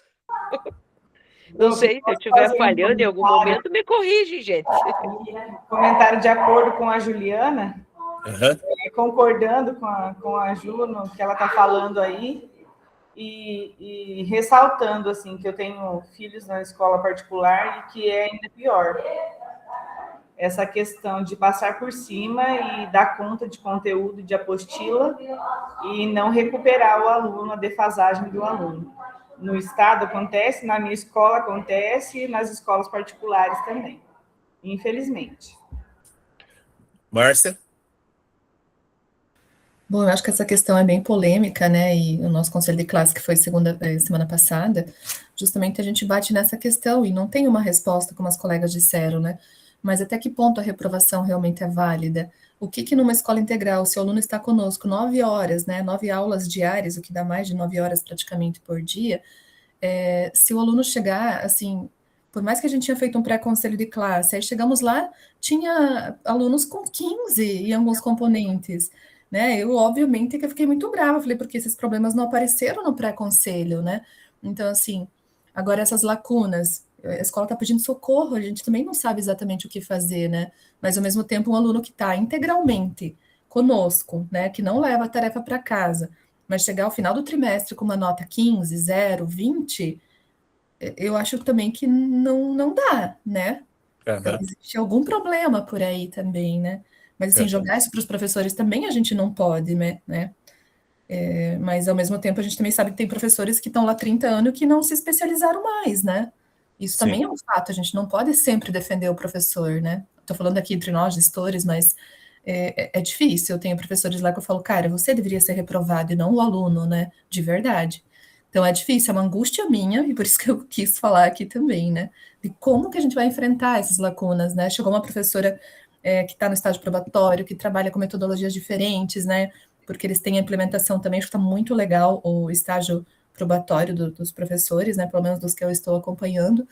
Não sei, se eu estiver falhando em algum momento, me corrige, gente. Comentário de acordo com a Juliana, concordando com a Ju no que ela está falando aí, e ressaltando assim, que eu tenho filhos na escola particular e que é ainda pior. Essa questão de passar por cima e dar conta de conteúdo de apostila e não recuperar o aluno, a defasagem do aluno. No estado acontece, na minha escola acontece e nas escolas particulares também, infelizmente. Márcia? Bom, eu acho que essa questão é bem polêmica, né? E o nosso conselho de classe, que foi semana passada, justamente a gente bate nessa questão e não tem uma resposta, como as colegas disseram, né? Mas até que ponto a reprovação realmente é válida? O que numa escola integral, se o aluno está conosco 9 horas, né? 9 aulas diárias, o que dá mais de 9 horas praticamente por dia, se o aluno chegar, assim, por mais que a gente tinha feito um pré-conselho de classe, aí chegamos lá, tinha alunos com 15 em alguns componentes, né? Eu, obviamente, que eu fiquei muito brava, falei, porque esses problemas não apareceram no pré-conselho, né? Então, assim, agora essas lacunas, a escola está pedindo socorro, a gente também não sabe exatamente o que fazer, né? Mas, ao mesmo tempo, um aluno que está integralmente conosco, né, que não leva a tarefa para casa, mas chegar ao final do trimestre com uma nota 15, 0, 20, eu acho também que não dá, né? Então, existe algum problema por aí também, né? Mas, assim, jogar isso para os professores também a gente não pode, né? Mas, ao mesmo tempo, a gente também sabe que tem professores que estão lá 30 anos que não se especializaram mais, né? Isso também é um fato, a gente não pode sempre defender o professor, né? Estou falando aqui entre nós, gestores, mas é difícil. Eu tenho professores lá que eu falo, cara, você deveria ser reprovado e não o aluno, né? De verdade. Então, é difícil, é uma angústia minha, e por isso que eu quis falar aqui também, né? De como que a gente vai enfrentar essas lacunas, né? Chegou uma professora que está no estágio probatório, que trabalha com metodologias diferentes, né? Porque eles têm a implementação também, acho que está muito legal o estágio probatório dos professores, né? Pelo menos dos que eu estou acompanhando.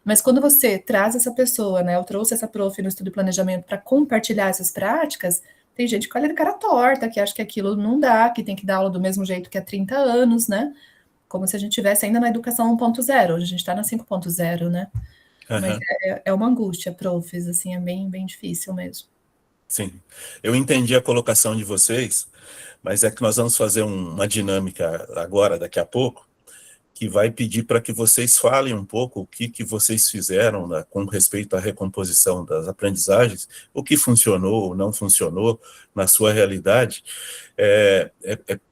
Mas quando você traz essa pessoa, né? Eu trouxe essa prof no estudo de planejamento para compartilhar essas práticas, tem gente que olha de cara torta, que acha que aquilo não dá, que tem que dar aula do mesmo jeito que há 30 anos, né? Como se a gente estivesse ainda na educação 1.0, hoje a gente está na 5.0, né? Mas é uma angústia, profs, assim, é bem, bem difícil mesmo. Sim, eu entendi a colocação de vocês, mas é que nós vamos fazer uma dinâmica agora, daqui a pouco, que vai pedir para que vocês falem um pouco o que vocês fizeram, né, com respeito à recomposição das aprendizagens, o que funcionou ou não funcionou na sua realidade,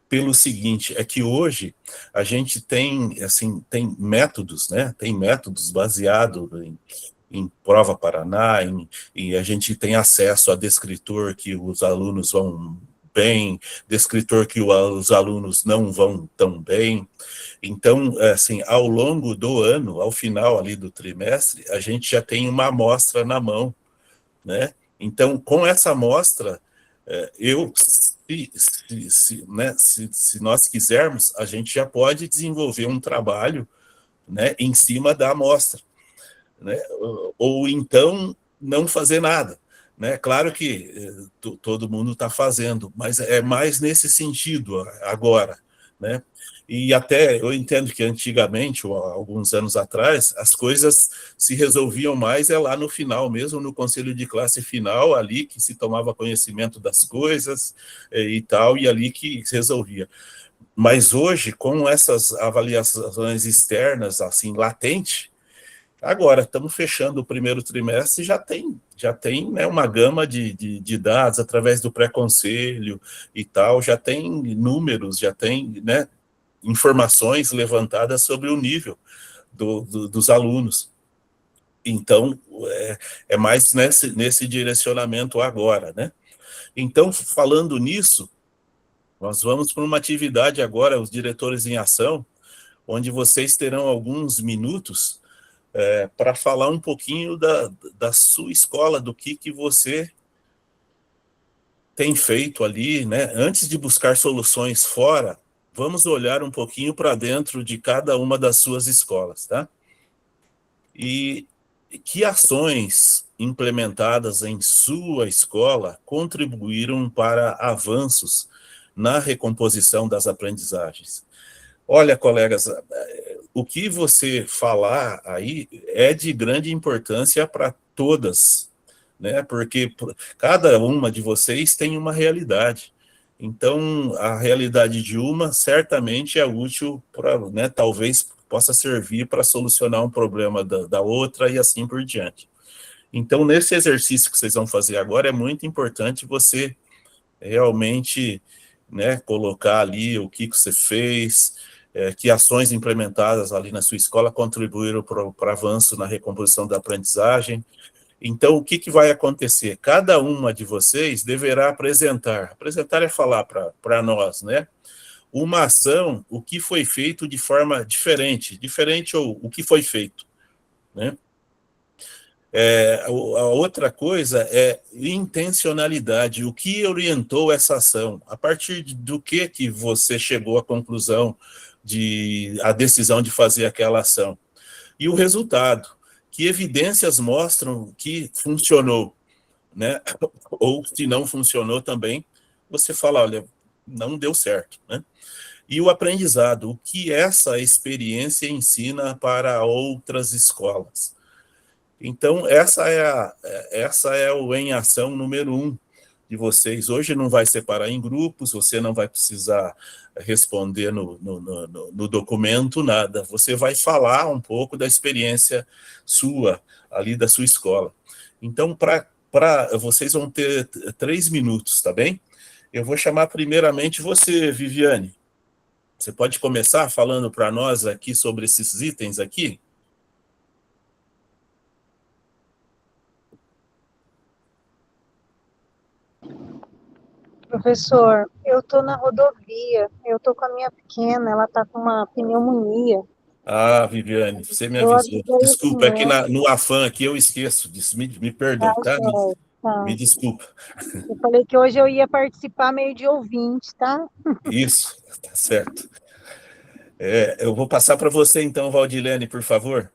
pelo seguinte, é que hoje a gente tem, assim, tem métodos, né, tem métodos baseados em Prova Paraná, e a gente tem acesso a descritor que os alunos vão bem, descritor que os alunos não vão tão bem. Então, assim, ao longo do ano, ao final ali do trimestre, a gente já tem uma amostra na mão, né? Então, com essa amostra, se nós quisermos, a gente já pode desenvolver um trabalho, né, em cima da amostra, né? Ou então não fazer nada, né? Claro que todo mundo está fazendo, mas é mais nesse sentido agora, né? E até eu entendo que antigamente, ou alguns anos atrás, as coisas se resolviam mais lá no final mesmo, no conselho de classe final, ali que se tomava conhecimento das coisas e tal, e ali que se resolvia. Mas hoje, com essas avaliações externas, assim, latente, agora, estamos fechando o primeiro trimestre, já tem né, uma gama de dados através do pré-conselho e tal, já tem números, já tem, né, informações levantadas sobre o nível dos alunos. Então, é mais nesse direcionamento agora, né? Então, falando nisso, nós vamos para uma atividade agora, os diretores em ação, onde vocês terão alguns minutos para falar um pouquinho da sua escola, do que você tem feito ali, né? Antes de buscar soluções fora, vamos olhar um pouquinho para dentro de cada uma das suas escolas, tá? E que ações implementadas em sua escola contribuíram para avanços na recomposição das aprendizagens? Olha, colegas, o que você falar aí é de grande importância para todas, né? Porque cada uma de vocês tem uma realidade. Então, a realidade de uma certamente é útil para, né, talvez possa servir para solucionar um problema da outra e assim por diante. Então, nesse exercício que vocês vão fazer agora, é muito importante você realmente, né, colocar ali o que você fez, que ações implementadas ali na sua escola contribuíram para o avanço na recomposição da aprendizagem. Então, o que vai acontecer? Cada uma de vocês deverá apresentar é falar para nós, né? Uma ação, o que foi feito de forma diferente ou o que foi feito, né? A outra coisa é intencionalidade, o que orientou essa ação, a partir do que você chegou à conclusão, a decisão de fazer aquela ação. E o resultado, que evidências mostram que funcionou, né? Ou se não funcionou também, você fala, olha, não deu certo, né? e o aprendizado, o que essa experiência ensina para outras escolas. Então, essa é o Em Ação número 1 de vocês. Hoje não vai separar em grupos, você não vai precisar responder no documento, nada. Você vai falar um pouco da experiência sua, ali da sua escola. Então, vocês vão ter 3 minutos, tá bem? Eu vou chamar primeiramente você, Viviane. Você pode começar falando para nós aqui sobre esses itens aqui? Professor, eu estou na rodovia, eu estou com a minha pequena, ela está com uma pneumonia. Ah, Viviane, você me avisou. Desculpa, é que no afã aqui eu esqueço disso, me perdoe, tá? Me desculpa. Eu falei que hoje eu ia participar meio de ouvinte, tá? Isso, tá certo. Eu vou passar para você então, Valdilene, por favor.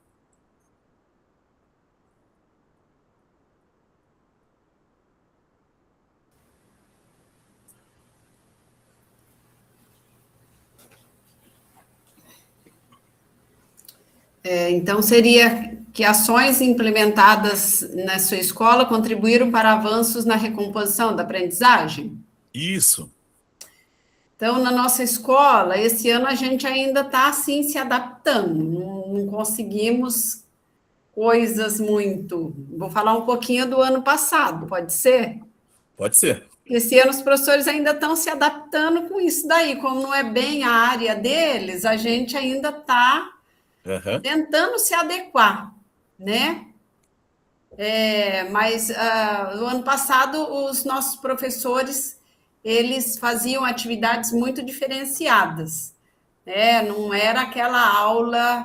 Então, seria que ações implementadas na sua escola contribuíram para avanços na recomposição da aprendizagem? Isso. Então, na nossa escola, esse ano a gente ainda está, assim, se adaptando, não conseguimos coisas muito... Vou falar um pouquinho do ano passado, pode ser? Pode ser. Esse ano os professores ainda estão se adaptando com isso daí, como não é bem a área deles, a gente ainda está tentando se adequar, né? Mas no ano passado, os nossos professores, eles faziam atividades muito diferenciadas, né? Não era aquela aula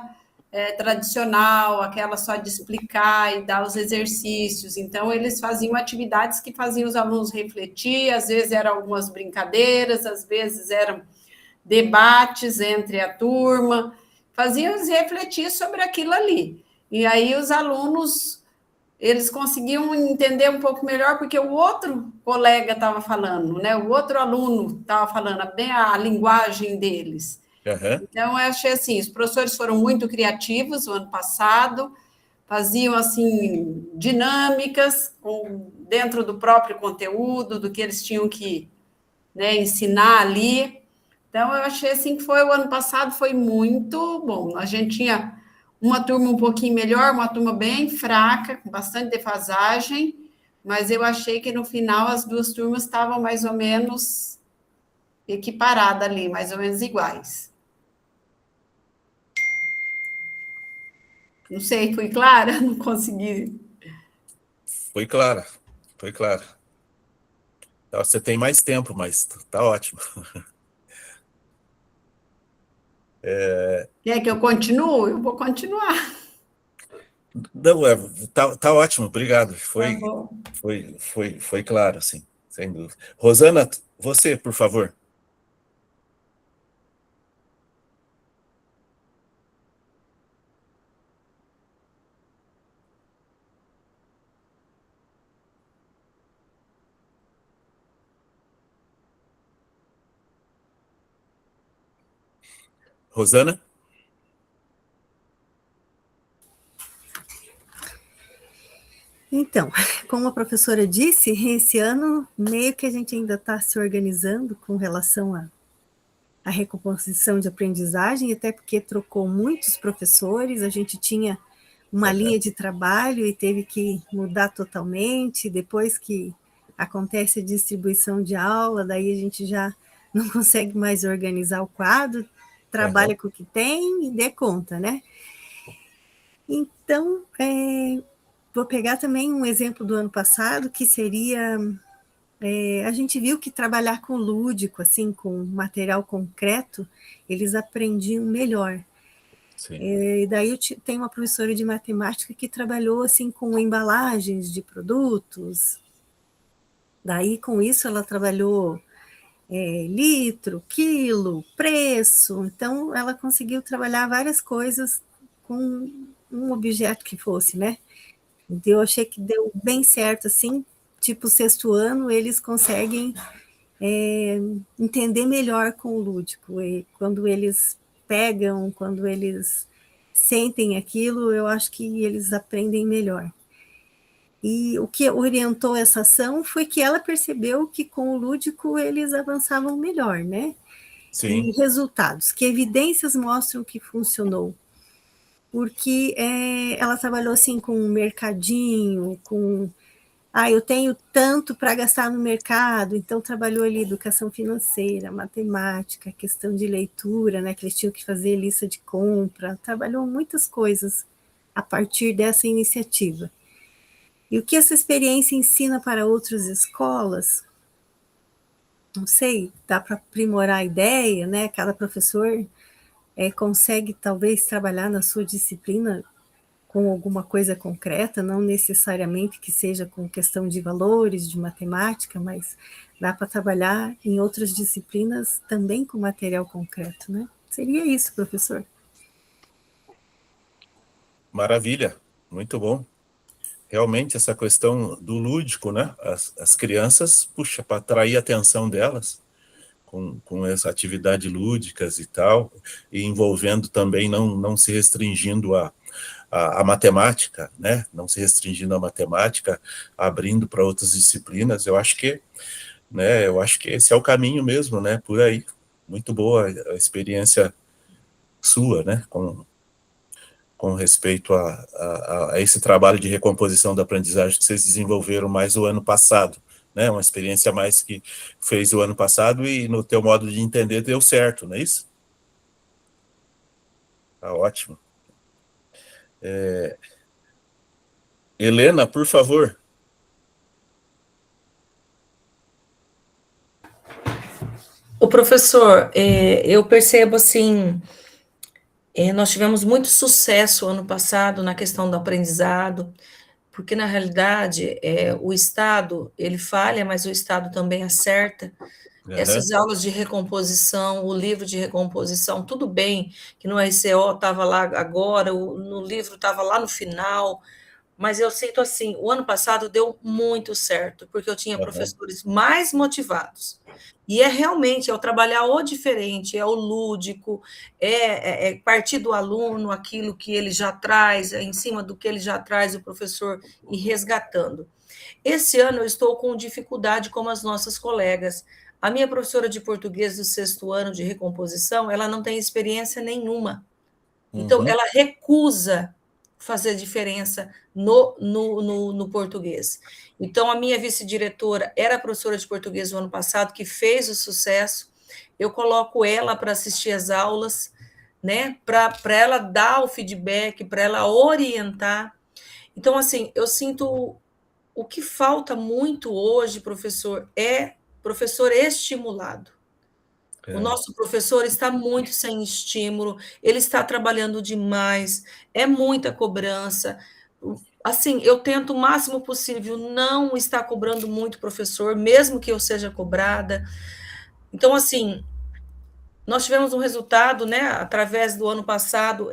tradicional, aquela só de explicar e dar os exercícios. Então, eles faziam atividades que faziam os alunos refletir, às vezes eram algumas brincadeiras, às vezes eram debates entre a turma, faziam-os refletir sobre aquilo ali. E aí os alunos, eles conseguiam entender um pouco melhor, porque o outro colega estava falando, né? O outro aluno estava falando bem a linguagem deles. Então, eu achei assim, os professores foram muito criativos o ano passado, faziam, assim, dinâmicas dentro do próprio conteúdo, do que eles tinham que, né, ensinar ali. Então, eu achei assim que o ano passado foi muito bom. A gente tinha uma turma um pouquinho melhor, uma turma bem fraca, com bastante defasagem, mas eu achei que no final as duas turmas estavam mais ou menos equiparadas ali, mais ou menos iguais. Não sei, fui clara? Não consegui. Foi clara, foi clara. Você tem mais tempo, mas tá ótimo. Quer que eu continue? Eu vou continuar. Não, tá ótimo, obrigado. Foi claro, sim, sem dúvida. Rosana, você, por favor. Rosana? Então, como a professora disse, esse ano meio que a gente ainda está se organizando com relação à recomposição de aprendizagem, até porque trocou muitos professores, a gente tinha uma linha de trabalho e teve que mudar totalmente, depois que acontece a distribuição de aula, daí a gente já não consegue mais organizar o quadro, trabalha com o que tem e dê conta, né? Então, vou pegar também um exemplo do ano passado, que seria... a gente viu que trabalhar com lúdico, assim, com material concreto, eles aprendiam melhor. E daí eu tenho uma professora de matemática que trabalhou assim, com embalagens de produtos. Daí, com isso, ela trabalhou litro, quilo, preço. Então, ela conseguiu trabalhar várias coisas com um objeto que fosse, né? Então, eu achei que deu bem certo, assim, tipo, sexto ano, eles conseguem entender melhor com o lúdico. E quando eles pegam, quando eles sentem aquilo, eu acho que eles aprendem melhor. E o que orientou essa ação foi que ela percebeu que com o lúdico eles avançavam melhor, né? Sim. E resultados, que evidências mostram que funcionou. Porque ela trabalhou assim com mercadinho, com... eu tenho tanto para gastar no mercado, então trabalhou ali educação financeira, matemática, questão de leitura, né, que eles tinham que fazer lista de compra, trabalhou muitas coisas a partir dessa iniciativa. E o que essa experiência ensina para outras escolas? Não sei, dá para aprimorar a ideia, né? Cada professor consegue talvez trabalhar na sua disciplina com alguma coisa concreta, não necessariamente que seja com questão de valores, de matemática, mas dá para trabalhar em outras disciplinas também com material concreto, né? Seria isso, professor. Maravilha, muito bom. Realmente, essa questão do lúdico, né? As crianças, puxa, para atrair a atenção delas com essa atividade lúdicas e tal, e envolvendo também, não se restringindo a matemática, né? Não se restringindo a matemática, abrindo para outras disciplinas, eu acho que esse é o caminho mesmo, né? Por aí. Muito boa a experiência sua, né? Com respeito a esse trabalho de recomposição da aprendizagem que vocês desenvolveram mais o ano passado, né? Uma experiência a mais que fez o ano passado e no teu modo de entender deu certo, não é isso? Tá ótimo. Helena, por favor. O professor, eu percebo assim, nós tivemos muito sucesso ano passado na questão do aprendizado, porque na realidade o Estado, ele falha, mas o Estado também acerta. Essas aulas de recomposição, o livro de recomposição, tudo bem que no RCO estava lá agora, no livro estava lá no final, mas eu sinto assim, o ano passado deu muito certo, porque eu tinha professores mais motivados. E realmente, o trabalhar o diferente, o lúdico, partir do aluno, aquilo que ele já traz, em cima do que ele já traz, o professor ir resgatando. Esse ano eu estou com dificuldade como as nossas colegas. A minha professora de português do 6º ano de recomposição, ela não tem experiência nenhuma. Então, ela recusa fazer diferença no português. Então, a minha vice-diretora era professora de português no ano passado, que fez o sucesso. Eu coloco ela para assistir as aulas, né? Para ela dar o feedback, para ela orientar. Então, assim, eu sinto o que falta muito hoje, professor, é professor estimulado. O nosso professor está muito sem estímulo, ele está trabalhando demais, é muita cobrança. Assim, eu tento o máximo possível não estar cobrando muito professor, mesmo que eu seja cobrada. Então, assim, nós tivemos um resultado, né, através do ano passado,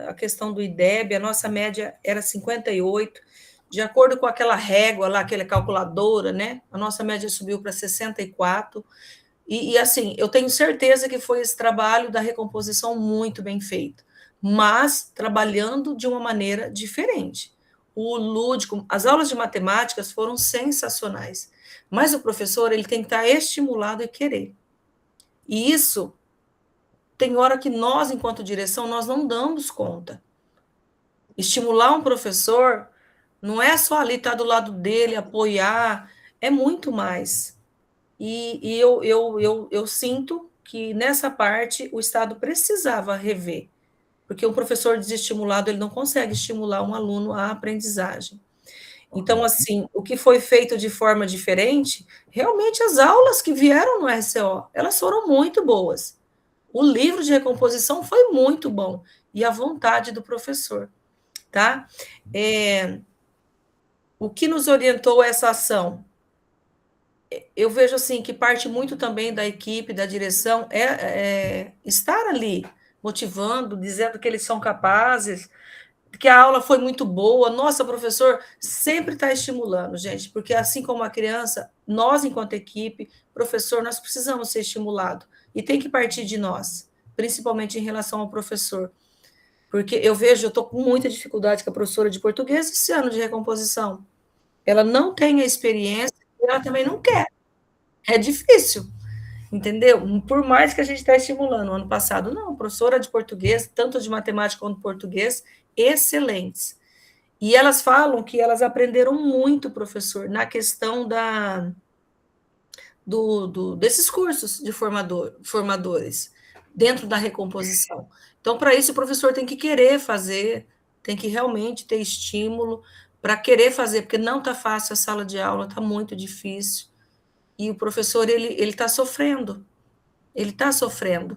a questão do IDEB, a nossa média era 58, de acordo com aquela régua lá, aquela calculadora, né, a nossa média subiu para 64, e assim, eu tenho certeza que foi esse trabalho da recomposição muito bem feito, mas trabalhando de uma maneira diferente. O lúdico, as aulas de matemáticas foram sensacionais, mas o professor ele tem que estar estimulado e querer. E isso, tem hora que nós, enquanto direção, nós não damos conta. Estimular um professor não é só ali estar do lado dele, apoiar, é muito mais. E eu sinto que nessa parte o Estado precisava rever, porque um professor desestimulado ele não consegue estimular um aluno à aprendizagem. Então, assim, o que foi feito de forma diferente, realmente as aulas que vieram no RCO, elas foram muito boas. O livro de recomposição foi muito bom, e a vontade do professor, tá? O que nos orientou essa ação? Eu vejo assim que parte muito também da equipe, da direção, estar ali, motivando, dizendo que eles são capazes, que a aula foi muito boa. Nossa, professor, sempre está estimulando, gente, porque assim como a criança, nós, enquanto equipe, professor, nós precisamos ser estimulados, e tem que partir de nós, principalmente em relação ao professor, porque eu estou com muita dificuldade com a professora de português esse ano de recomposição, ela não tem a experiência, e ela também não quer, é difícil, entendeu? Por mais que a gente está estimulando, ano passado, não, professora de português, tanto de matemática quanto português, excelentes. E elas falam que elas aprenderam muito, professor, na questão desses cursos de formadores, dentro da recomposição. Então, para isso, o professor tem que querer fazer, tem que realmente ter estímulo para querer fazer, porque não está fácil a sala de aula, está muito difícil. E o professor, ele está sofrendo. Ele está sofrendo.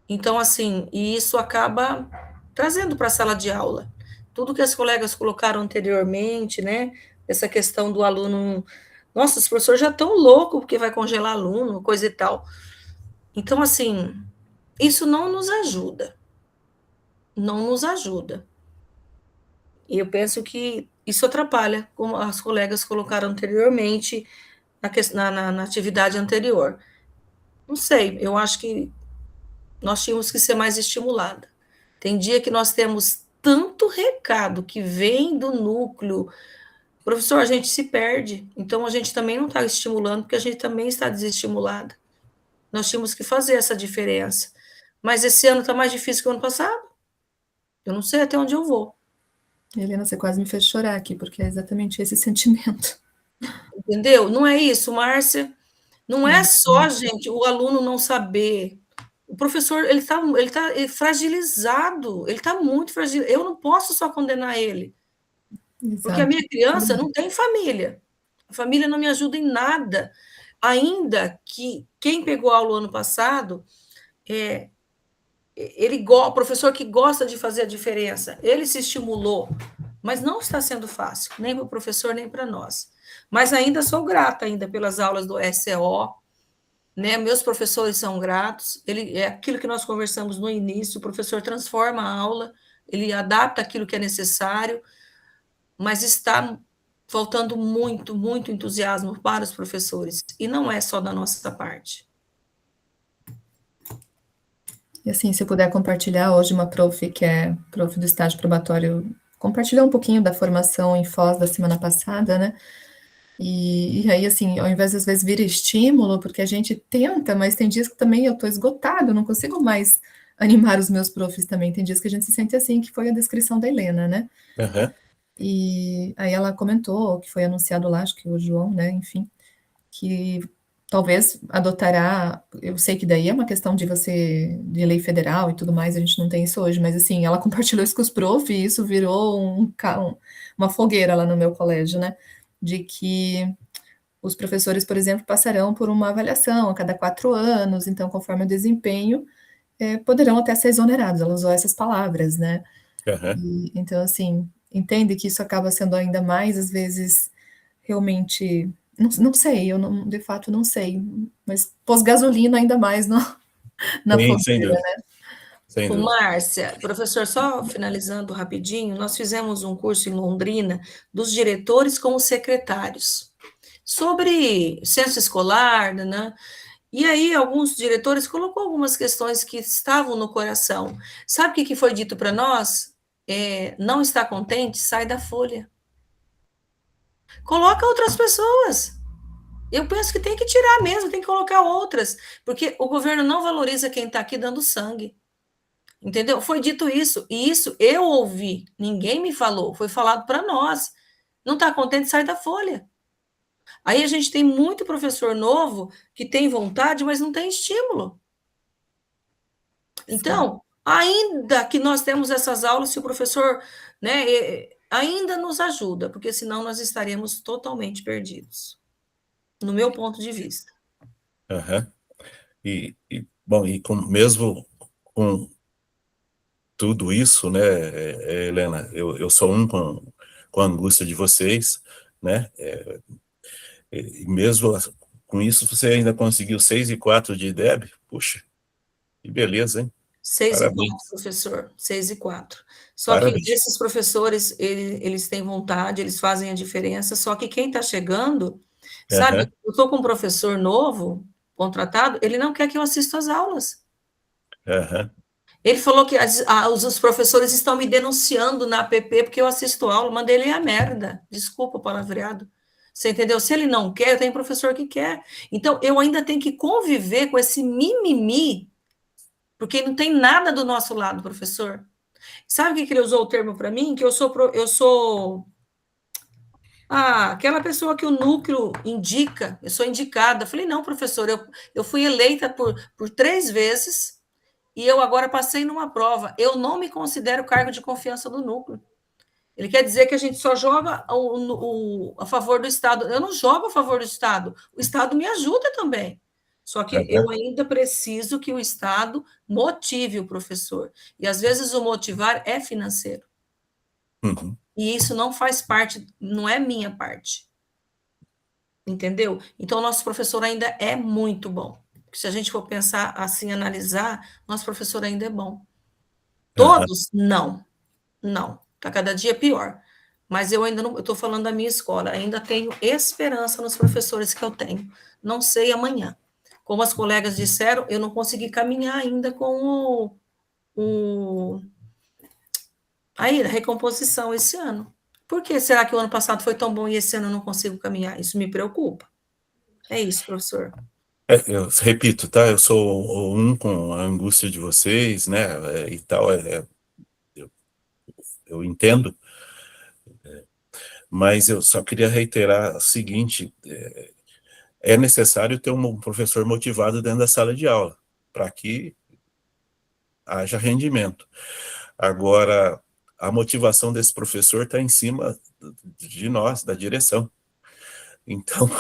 Então, assim, e isso acaba trazendo para a sala de aula. Tudo que as colegas colocaram anteriormente, né? Essa questão do aluno... Nossa, os professores já estão loucos porque vai congelar aluno, coisa e tal. Então, assim, isso não nos ajuda. Não nos ajuda. E eu penso que isso atrapalha, como as colegas colocaram anteriormente, na atividade anterior. Não sei, eu acho que nós tínhamos que ser mais estimulada. Tem dia que nós temos tanto recado que vem do núcleo, professor, a gente se perde, então a gente também não está estimulando, porque a gente também está desestimulada. Nós tínhamos que fazer essa diferença. Mas esse ano está mais difícil que o ano passado. Eu não sei até onde eu vou. Helena, você quase me fez chorar aqui, porque é exatamente esse sentimento. Entendeu? Não é isso, Márcia. Não é só, gente, o aluno não saber. O professor, ele tá fragilizado, ele está muito fragilizado. Eu não posso só condenar ele. Exato. Porque a minha criança não tem família. A família não me ajuda em nada. Ainda que quem pegou aula ano passado, o professor que gosta de fazer a diferença, ele se estimulou, mas não está sendo fácil, nem para o professor, nem para nós. Mas ainda sou grata ainda pelas aulas do SEO, né? Meus professores são gratos, é aquilo que nós conversamos no início, o professor transforma a aula, ele adapta aquilo que é necessário, mas está faltando muito, muito entusiasmo para os professores, e não é só da nossa parte. E assim, se eu puder compartilhar hoje uma prof, que é prof do estágio probatório, compartilhar um pouquinho da formação em Foz da semana passada, né? E aí, assim, ao invés de, às vezes, vir estímulo, porque a gente tenta, mas tem dias que também eu estou esgotado, não consigo mais animar os meus profs também. Tem dias que a gente se sente assim, que foi a descrição da Helena, né? Uhum. E aí ela comentou, que foi anunciado lá, acho que o João, né, enfim, que talvez adotará, eu sei que daí é uma questão de de lei federal e tudo mais, a gente não tem isso hoje, mas assim, ela compartilhou isso com os profs e isso virou uma fogueira lá no meu colégio, né? De que os professores, por exemplo, passarão por uma avaliação a cada 4 anos, então, conforme o desempenho, poderão até ser exonerados, ela usou essas palavras, né? Uhum. Então, assim, entende que isso acaba sendo ainda mais, às vezes, realmente, não sei, de fato não sei, mas pôs gasolina ainda mais na fogueira, né? Sem dúvida. Márcia, professor, só finalizando rapidinho, nós fizemos um curso em Londrina dos diretores com os secretários, sobre censo escolar, né? E aí alguns diretores colocou algumas questões que estavam no coração. Sabe o que foi dito para nós? Não está contente? Sai da folha. Coloca outras pessoas. Eu penso que tem que tirar mesmo, tem que colocar outras, porque o governo não valoriza quem está aqui dando sangue. Entendeu? Foi dito isso, e isso eu ouvi, ninguém me falou, foi falado para nós. Não está contente, sai da folha. Aí a gente tem muito professor novo que tem vontade, mas não tem estímulo. Então, ainda que nós temos essas aulas, se o professor, né, ainda nos ajuda, porque senão nós estaremos totalmente perdidos, no meu ponto de vista. Uhum. Bom, mesmo com tudo isso, né, Helena, eu sou com a angústia de vocês, né, e mesmo com isso você ainda conseguiu 6 e 4 de DEB, puxa, que beleza, hein? 6 Parabéns. e 4, professor, 6 e 4. Só Parabéns. Que esses professores, eles têm vontade, eles fazem a diferença, só que quem está chegando Sabe, eu estou com um professor novo, contratado, ele não quer que eu assista às aulas. Ele falou que os professores estão me denunciando na APP porque eu assisto aula, mandei ele a merda. Desculpa o palavreado. Você entendeu? Se ele não quer, eu tenho professor que quer. Então, eu ainda tenho que conviver com esse mimimi, porque não tem nada do nosso lado, professor. Sabe o que ele usou o termo para mim? Que eu sou aquela pessoa que o núcleo indica, eu sou indicada. Eu falei, não, professor, eu fui eleita por 3 vezes e eu agora passei numa prova. Eu não me considero cargo de confiança do núcleo. Ele quer dizer que a gente só joga a favor do Estado. Eu não jogo a favor do Estado. O Estado me ajuda também. Só que eu ainda preciso que o Estado motive o professor. E, às vezes, o motivar é financeiro. E isso não faz parte, não é minha parte. Entendeu? Então, o nosso professor ainda é muito bom. Se a gente for pensar assim, analisar, nosso professor ainda é bom. Todos, não. Não. Está cada dia pior. Mas eu ainda não, eu estou falando da minha escola, ainda tenho esperança nos professores que eu tenho. Não sei amanhã. Como as colegas disseram, eu não consegui caminhar ainda com a recomposição esse ano. Por que será que o ano passado foi tão bom e esse ano eu não consigo caminhar? Isso me preocupa. É isso, professor. Eu repito, tá? Eu sou com a angústia de vocês, né? E tal, eu entendo, mas eu só queria reiterar o seguinte: é necessário ter um professor motivado dentro da sala de aula, para que haja rendimento. Agora, a motivação desse professor está em cima de nós, da direção. Então,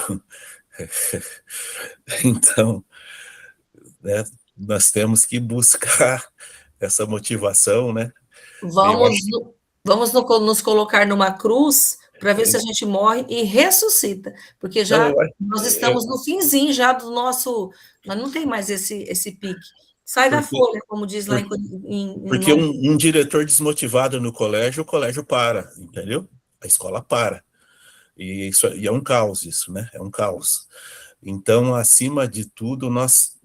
né, nós temos que buscar essa motivação, né? Vamos nos colocar numa cruz para ver se a gente morre e ressuscita, porque já nós estamos no finzinho já do nosso, mas não tem mais esse pique. Sai da folha, como diz lá em porque um diretor desmotivado no colégio, o colégio para, entendeu? A escola para. E é um caos isso, né? É um caos. Então, acima de tudo, nós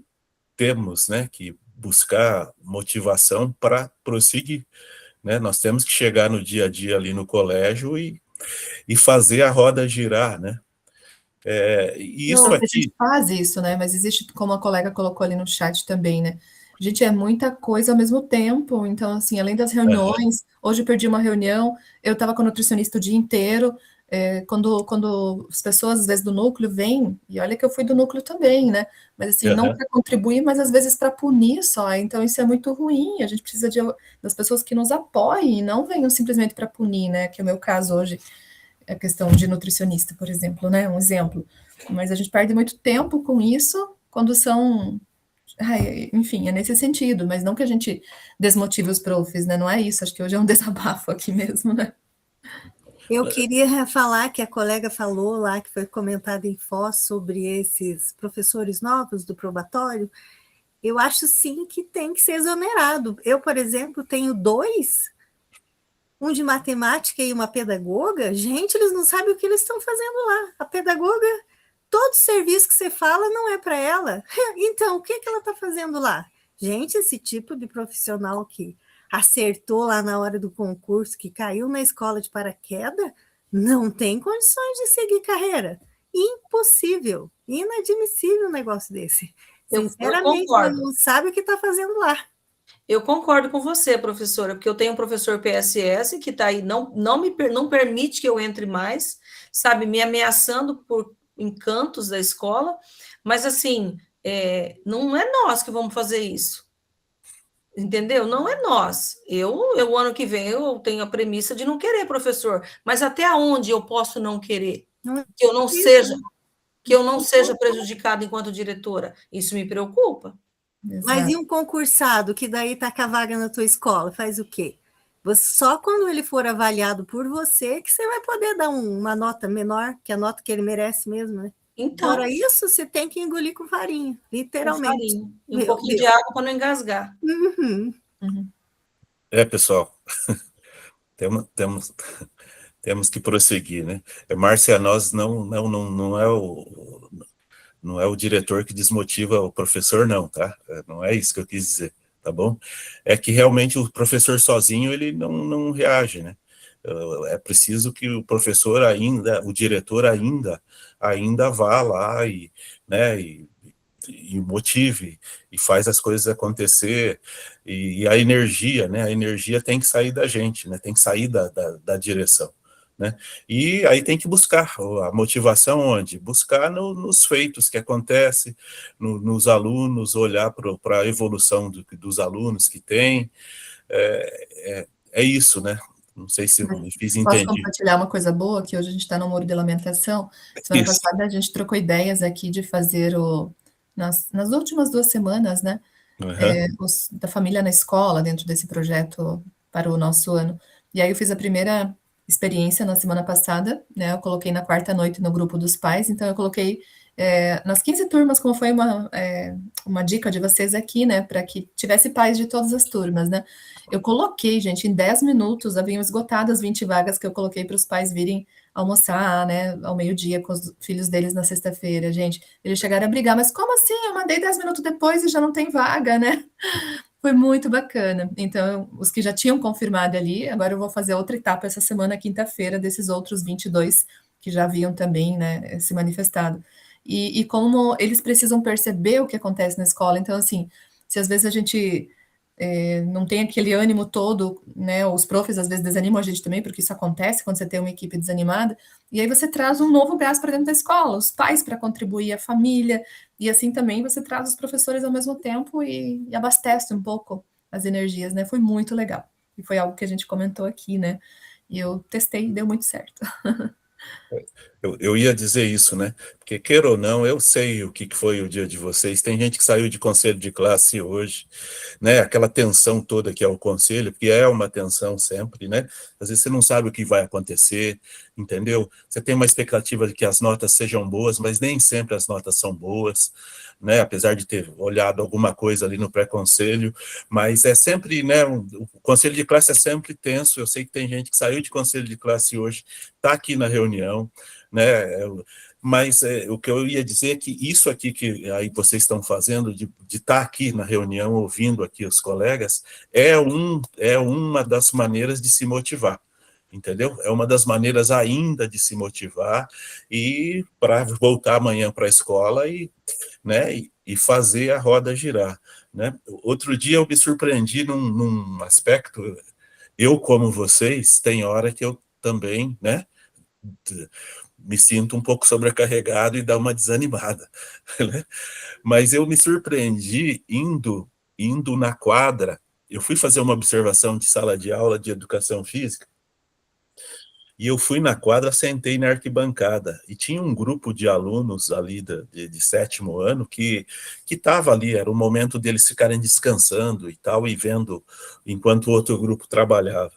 temos, né, que buscar motivação para prosseguir, né? Nós temos que chegar no dia a dia ali no colégio e fazer a roda girar, né? A gente faz isso, né? Mas existe, como a colega colocou ali no chat também, né? Gente, é muita coisa ao mesmo tempo. Então, assim, além das reuniões, hoje eu perdi uma reunião, eu estava com o nutricionista o dia inteiro. Quando as pessoas, às vezes, do núcleo vêm, e olha que eu fui do núcleo também, né? Mas, assim, não para contribuir, mas às vezes para punir só. Então, isso é muito ruim. A gente precisa das pessoas que nos apoiem e não venham simplesmente para punir, né? Que é o meu caso hoje, a questão de nutricionista, por exemplo, né? Um exemplo. Mas a gente perde muito tempo com isso quando são. Enfim, é nesse sentido, mas não que a gente desmotive os profs, né? Não é isso. Acho que hoje é um desabafo aqui mesmo, né? Eu queria falar que a colega falou lá, que foi comentado em Foz, sobre esses professores novos do probatório. Eu acho sim que tem que ser exonerado. Eu, por exemplo, tenho 2, um de matemática e uma pedagoga. Gente, eles não sabem o que eles estão fazendo lá. A pedagoga, todo serviço que você fala não é para ela. Então, o que ela está fazendo lá? Gente, esse tipo de profissional que acertou lá na hora do concurso, que caiu na escola de paraquedas, não tem condições de seguir carreira. Impossível, inadmissível um negócio desse. Sinceramente, ela não sabe o que está fazendo lá. Eu concordo com você, professora, porque eu tenho um professor PSS que está aí, não permite que eu entre mais, sabe, me ameaçando por encantos da escola, mas assim, não é nós que vamos fazer isso. Entendeu? Não é nós. O ano que vem, eu tenho a premissa de não querer, professor. Mas até onde eu posso não querer? Que eu não seja prejudicada enquanto diretora. Isso me preocupa. Mas e um concursado que daí está com a vaga na tua escola? Faz o quê? Só quando ele for avaliado por você que você vai poder dar uma nota menor, que é a nota que ele merece mesmo, né? Então, fora isso, você tem que engolir com farinha, literalmente. Com farinha. E um pouquinho de água para não engasgar. Uhum. Pessoal, Temos que prosseguir, né? Márcia, nós não é o diretor que desmotiva o professor, não, tá? Não é isso que eu quis dizer, tá bom? É que realmente o professor sozinho, ele não reage, né? É preciso que o professor ainda, o diretor ainda vá lá e, né, e motive, e faz as coisas acontecer, e a energia, né, a energia tem que sair da gente, né, tem que sair da direção, né, e aí tem que buscar a motivação onde? Buscar nos feitos que acontecem, nos alunos, olhar para a evolução dos alunos que tem, é isso, né, não sei se eu me fiz Posso entender. compartilhar uma coisa boa, que hoje a gente está no Muro de Lamentação. Semana Isso. passada a gente trocou ideias aqui de fazer nas últimas 2 semanas, né, da família na escola, dentro desse projeto para o nosso ano. E aí eu fiz a primeira experiência na semana passada, né, eu coloquei na quarta noite no grupo dos pais, então eu coloquei nas 15 turmas, como foi uma dica de vocês aqui, né, para que tivesse pais de todas as turmas, né. Eu coloquei, gente, em 10 minutos, haviam esgotado as 20 vagas que eu coloquei para os pais virem almoçar, né, ao meio-dia com os filhos deles na sexta-feira, gente. Eles chegaram a brigar, mas como assim? Eu mandei 10 minutos depois e já não tem vaga, né? Foi muito bacana. Então, os que já tinham confirmado ali, agora eu vou fazer outra etapa essa semana, quinta-feira, desses outros 22 que já haviam também, né, se manifestado. E como eles precisam perceber o que acontece na escola. Então, assim, se às vezes a gente não tem aquele ânimo todo, né? Os profs às vezes desanimam a gente também, porque isso acontece quando você tem uma equipe desanimada, e aí você traz um novo braço para dentro da escola, os pais para contribuir, a família, e assim também você traz os professores ao mesmo tempo e abastece um pouco as energias, né? Foi muito legal. E foi algo que a gente comentou aqui, né? E eu testei e deu muito certo. Eu ia dizer isso, né? Porque, queira ou não, eu sei o que foi o dia de vocês. Tem gente que saiu de conselho de classe hoje, né? Aquela tensão toda que é o conselho, porque é uma tensão sempre, né? Às vezes você não sabe o que vai acontecer, entendeu? Você tem uma expectativa de que as notas sejam boas, mas nem sempre as notas são boas, né? Apesar de ter olhado alguma coisa ali no pré-conselho, mas é sempre, né? O conselho de classe é sempre tenso. Eu sei que tem gente que saiu de conselho de classe hoje, está aqui na reunião, né? Mas o que eu ia dizer é que isso aqui que aí vocês estão fazendo, de estar aqui na reunião, ouvindo aqui os colegas, é uma das maneiras de se motivar, entendeu? É uma das maneiras ainda de se motivar e para voltar amanhã para a escola né, e fazer a roda girar, né? Outro dia eu me surpreendi num aspecto, eu como vocês, tem hora que eu também, né, me sinto um pouco sobrecarregado e dá uma desanimada, né? Mas eu me surpreendi indo na quadra, eu fui fazer uma observação de sala de aula de educação física, e eu fui na quadra, sentei na arquibancada, e tinha um grupo de alunos ali de 7º ano que estava ali, era o momento deles ficarem descansando e tal, e vendo enquanto o outro grupo trabalhava.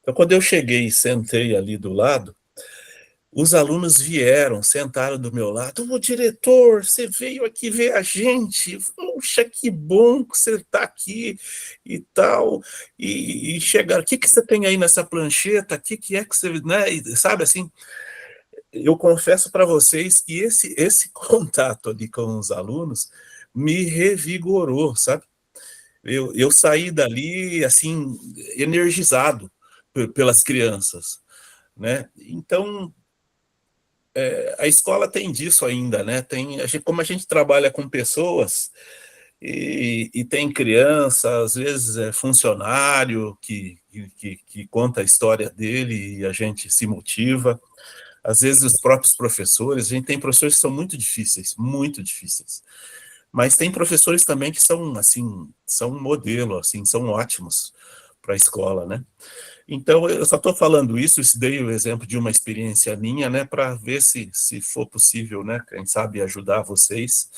Então, quando eu cheguei e sentei ali do lado, os alunos vieram, sentaram do meu lado. Ô, diretor, você veio aqui ver a gente. Puxa, que bom que você está aqui e tal. E chegaram, o que você tem aí nessa prancheta? O que é que você... Né? E, sabe, assim, eu confesso para vocês que esse contato ali com os alunos me revigorou, sabe? Eu saí dali, assim, energizado pelas crianças, né? Então... a escola tem disso ainda, né? Como a gente trabalha com pessoas e tem criança, às vezes é funcionário que conta a história dele e a gente se motiva. Às vezes os próprios professores, a gente tem professores que são muito difíceis. Mas tem professores também que são, assim, são um modelo, assim, são ótimos para a escola, né? Então, eu só estou falando isso dei o exemplo de uma experiência minha, né, para ver se for possível, né, quem sabe ajudar vocês,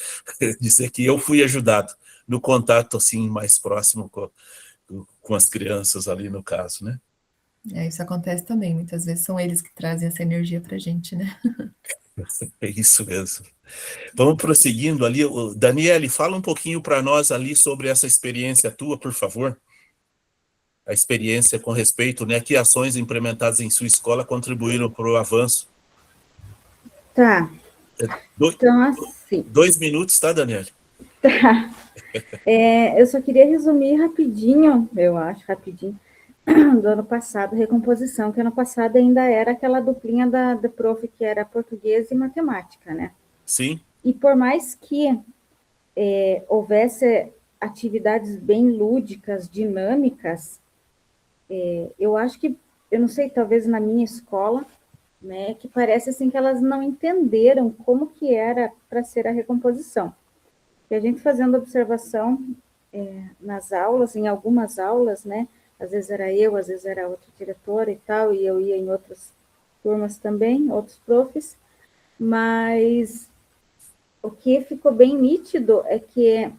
dizer que eu fui ajudado no contato, assim, mais próximo com as crianças ali no caso, né. Isso acontece também, muitas vezes são eles que trazem essa energia para a gente, né? É isso mesmo. Vamos prosseguindo ali. Daniele, fala um pouquinho para nós ali sobre essa experiência tua, por favor. a experiência com respeito, né? Que ações implementadas em sua escola contribuíram para o avanço? Tá. Então, assim... 2 minutos, tá, Daniele? Tá. Eu só queria resumir rapidinho, eu acho, rapidinho, do ano passado, recomposição, que ano passado ainda era aquela duplinha da prof, que era português e matemática, né? Sim. E por mais que houvesse atividades bem lúdicas, dinâmicas, eu acho que, eu não sei, talvez na minha escola, né, que parece assim que elas não entenderam como que era para ser a recomposição. E a gente fazendo observação nas aulas, em algumas aulas, né, às vezes era eu, às vezes era outra diretora e tal, e eu ia em outras turmas também, outros profs, mas o que ficou bem nítido é que,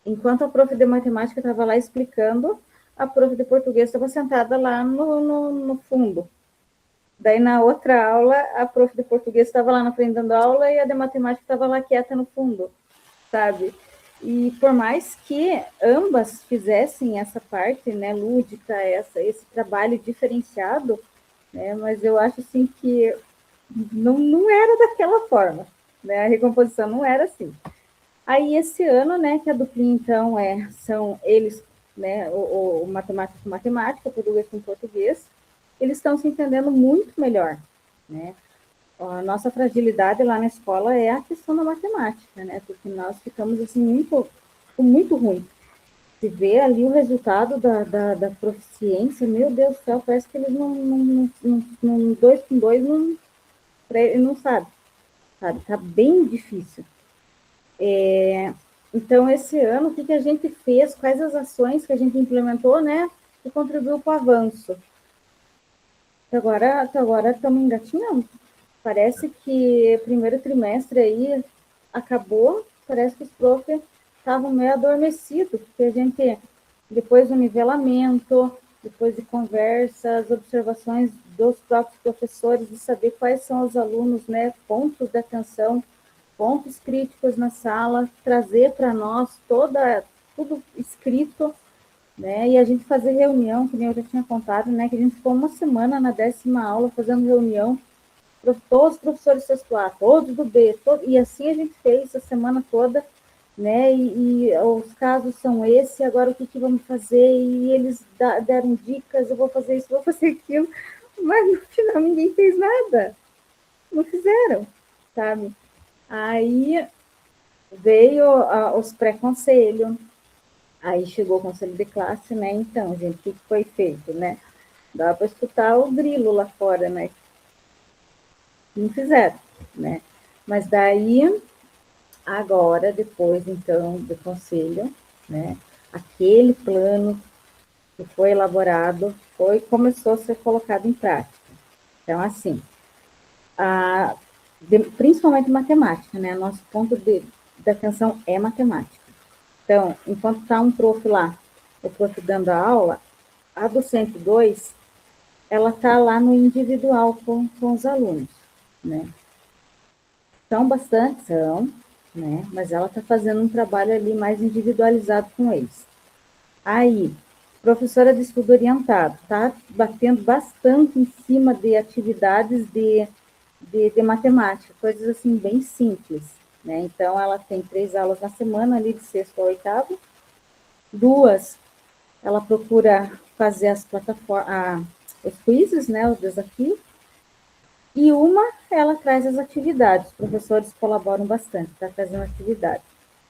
enquanto a prof de matemática estava lá explicando, a prof de português estava sentada lá no fundo. Daí, na outra aula, a prof de português estava lá na frente dando aula e a de matemática estava lá quieta no fundo, sabe? E por mais que ambas fizessem essa parte, né, lúdica, esse trabalho diferenciado, né, mas eu acho assim que não era daquela forma, né, a recomposição não era assim. Aí esse ano, né, que a duplinha então são eles, né, o matemática com matemática, português com português, eles estão se entendendo muito melhor, né? A nossa fragilidade lá na escola é a questão da matemática, né? Porque nós ficamos, assim, muito ruim. Se vê ali o resultado da proficiência, meu Deus do céu, parece que eles não 2 com 2, não sabe? Tá bem difícil. Então, esse ano, o que a gente fez? Quais as ações que a gente implementou, né? Que contribuiu para o avanço? Agora estamos engatinhando. Parece que o primeiro trimestre aí acabou, parece que os profs estavam meio adormecidos, porque a gente, depois do nivelamento, depois de conversas, observações dos próprios professores, de saber quais são os alunos, né, pontos de atenção, pontos críticos na sala, trazer para nós tudo escrito, né, e a gente fazer reunião, que nem eu já tinha contado, né, que a gente ficou uma semana na 10ª aula fazendo reunião, todos os professores do sexto A, todos do B, e assim a gente fez a semana toda, né, e os casos são esse, agora o que vamos fazer, e eles deram dicas, eu vou fazer isso, vou fazer aquilo, mas no final ninguém fez nada, não fizeram, sabe? Aí veio os pré-conselhos, aí chegou o conselho de classe, né, então, gente, o que foi feito, né? Dá para escutar o grilo lá fora, né? Não fizeram, né? Mas daí, agora, depois, então, do conselho, né, aquele plano que foi elaborado, começou a ser colocado em prática. Então, assim, principalmente matemática, né? Nosso ponto de atenção é matemática. Então, enquanto está um prof lá, o prof dando a aula, a do 102, ela está lá no individual com os alunos, né? São bastante, né? Mas ela está fazendo um trabalho ali mais individualizado com eles. Aí, professora de estudo orientado, está batendo bastante em cima de atividades de matemática, coisas assim bem simples, né? Então, ela tem 3 aulas na semana, ali de 6º ao 8º, 2, ela procura fazer as plataformas, os quizzes, né, os desafios, e uma, ela traz as atividades, os professores colaboram bastante para fazer uma atividade.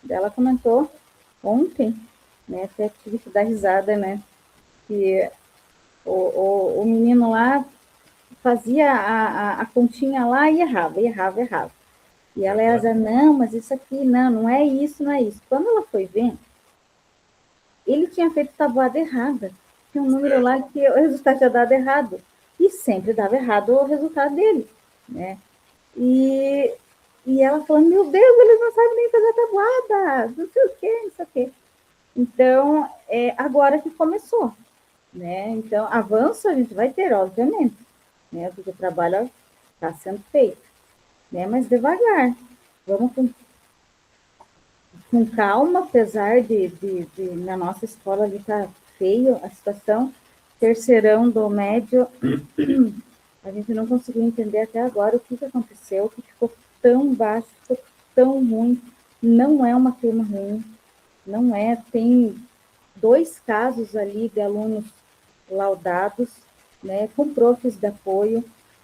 Ela comentou ontem, né, até tive que dar risada, né, que o menino lá fazia a continha lá e errava. E ela ia dizer, não, mas isso aqui, não é isso. Quando ela foi ver, ele tinha feito tabuada errada. Tinha um número lá que o resultado tinha dado errado. E sempre dava errado o resultado dele, né? E ela falando, meu Deus, eles não sabem nem fazer tabuada, não sei o quê. Então, agora que começou, né? Então, avanço a gente vai ter, obviamente, né? Porque o trabalho está sendo feito, né? Mas devagar, vamos com calma, apesar de na nossa escola ali tá feio a situação, terceirão do médio, a gente não conseguiu entender até agora o que aconteceu, que ficou tão baixo, ficou tão ruim. Não é uma turma ruim, não é. Tem 2 casos ali de alunos laudados, né, com profs de apoio.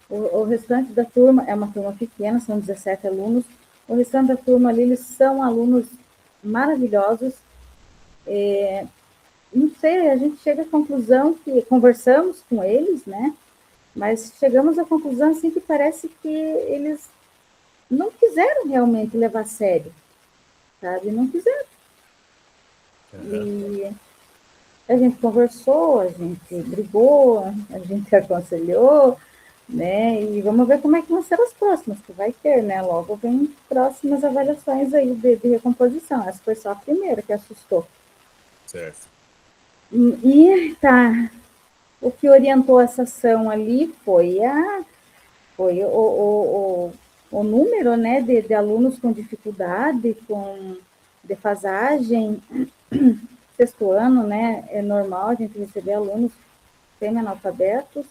O restante da turma é uma turma pequena, são 17 alunos. O restante da turma ali, eles são alunos maravilhosos. Não sei, a gente chega à conclusão que conversamos com eles, né? Mas chegamos à conclusão assim que parece que eles não quiseram realmente levar a sério, sabe? Não quiseram. E a gente conversou, a gente brigou, a gente aconselhou, né? E vamos ver como é que vão ser as próximas, que vai ter, né? Logo vem próximas avaliações aí de recomposição. Essa foi só a primeira que assustou. Certo. E tá, o que orientou essa ação ali foi o número, né, de alunos com dificuldade, com defasagem. Sexto ano, né, é normal a gente receber alunos semi-analfabetos.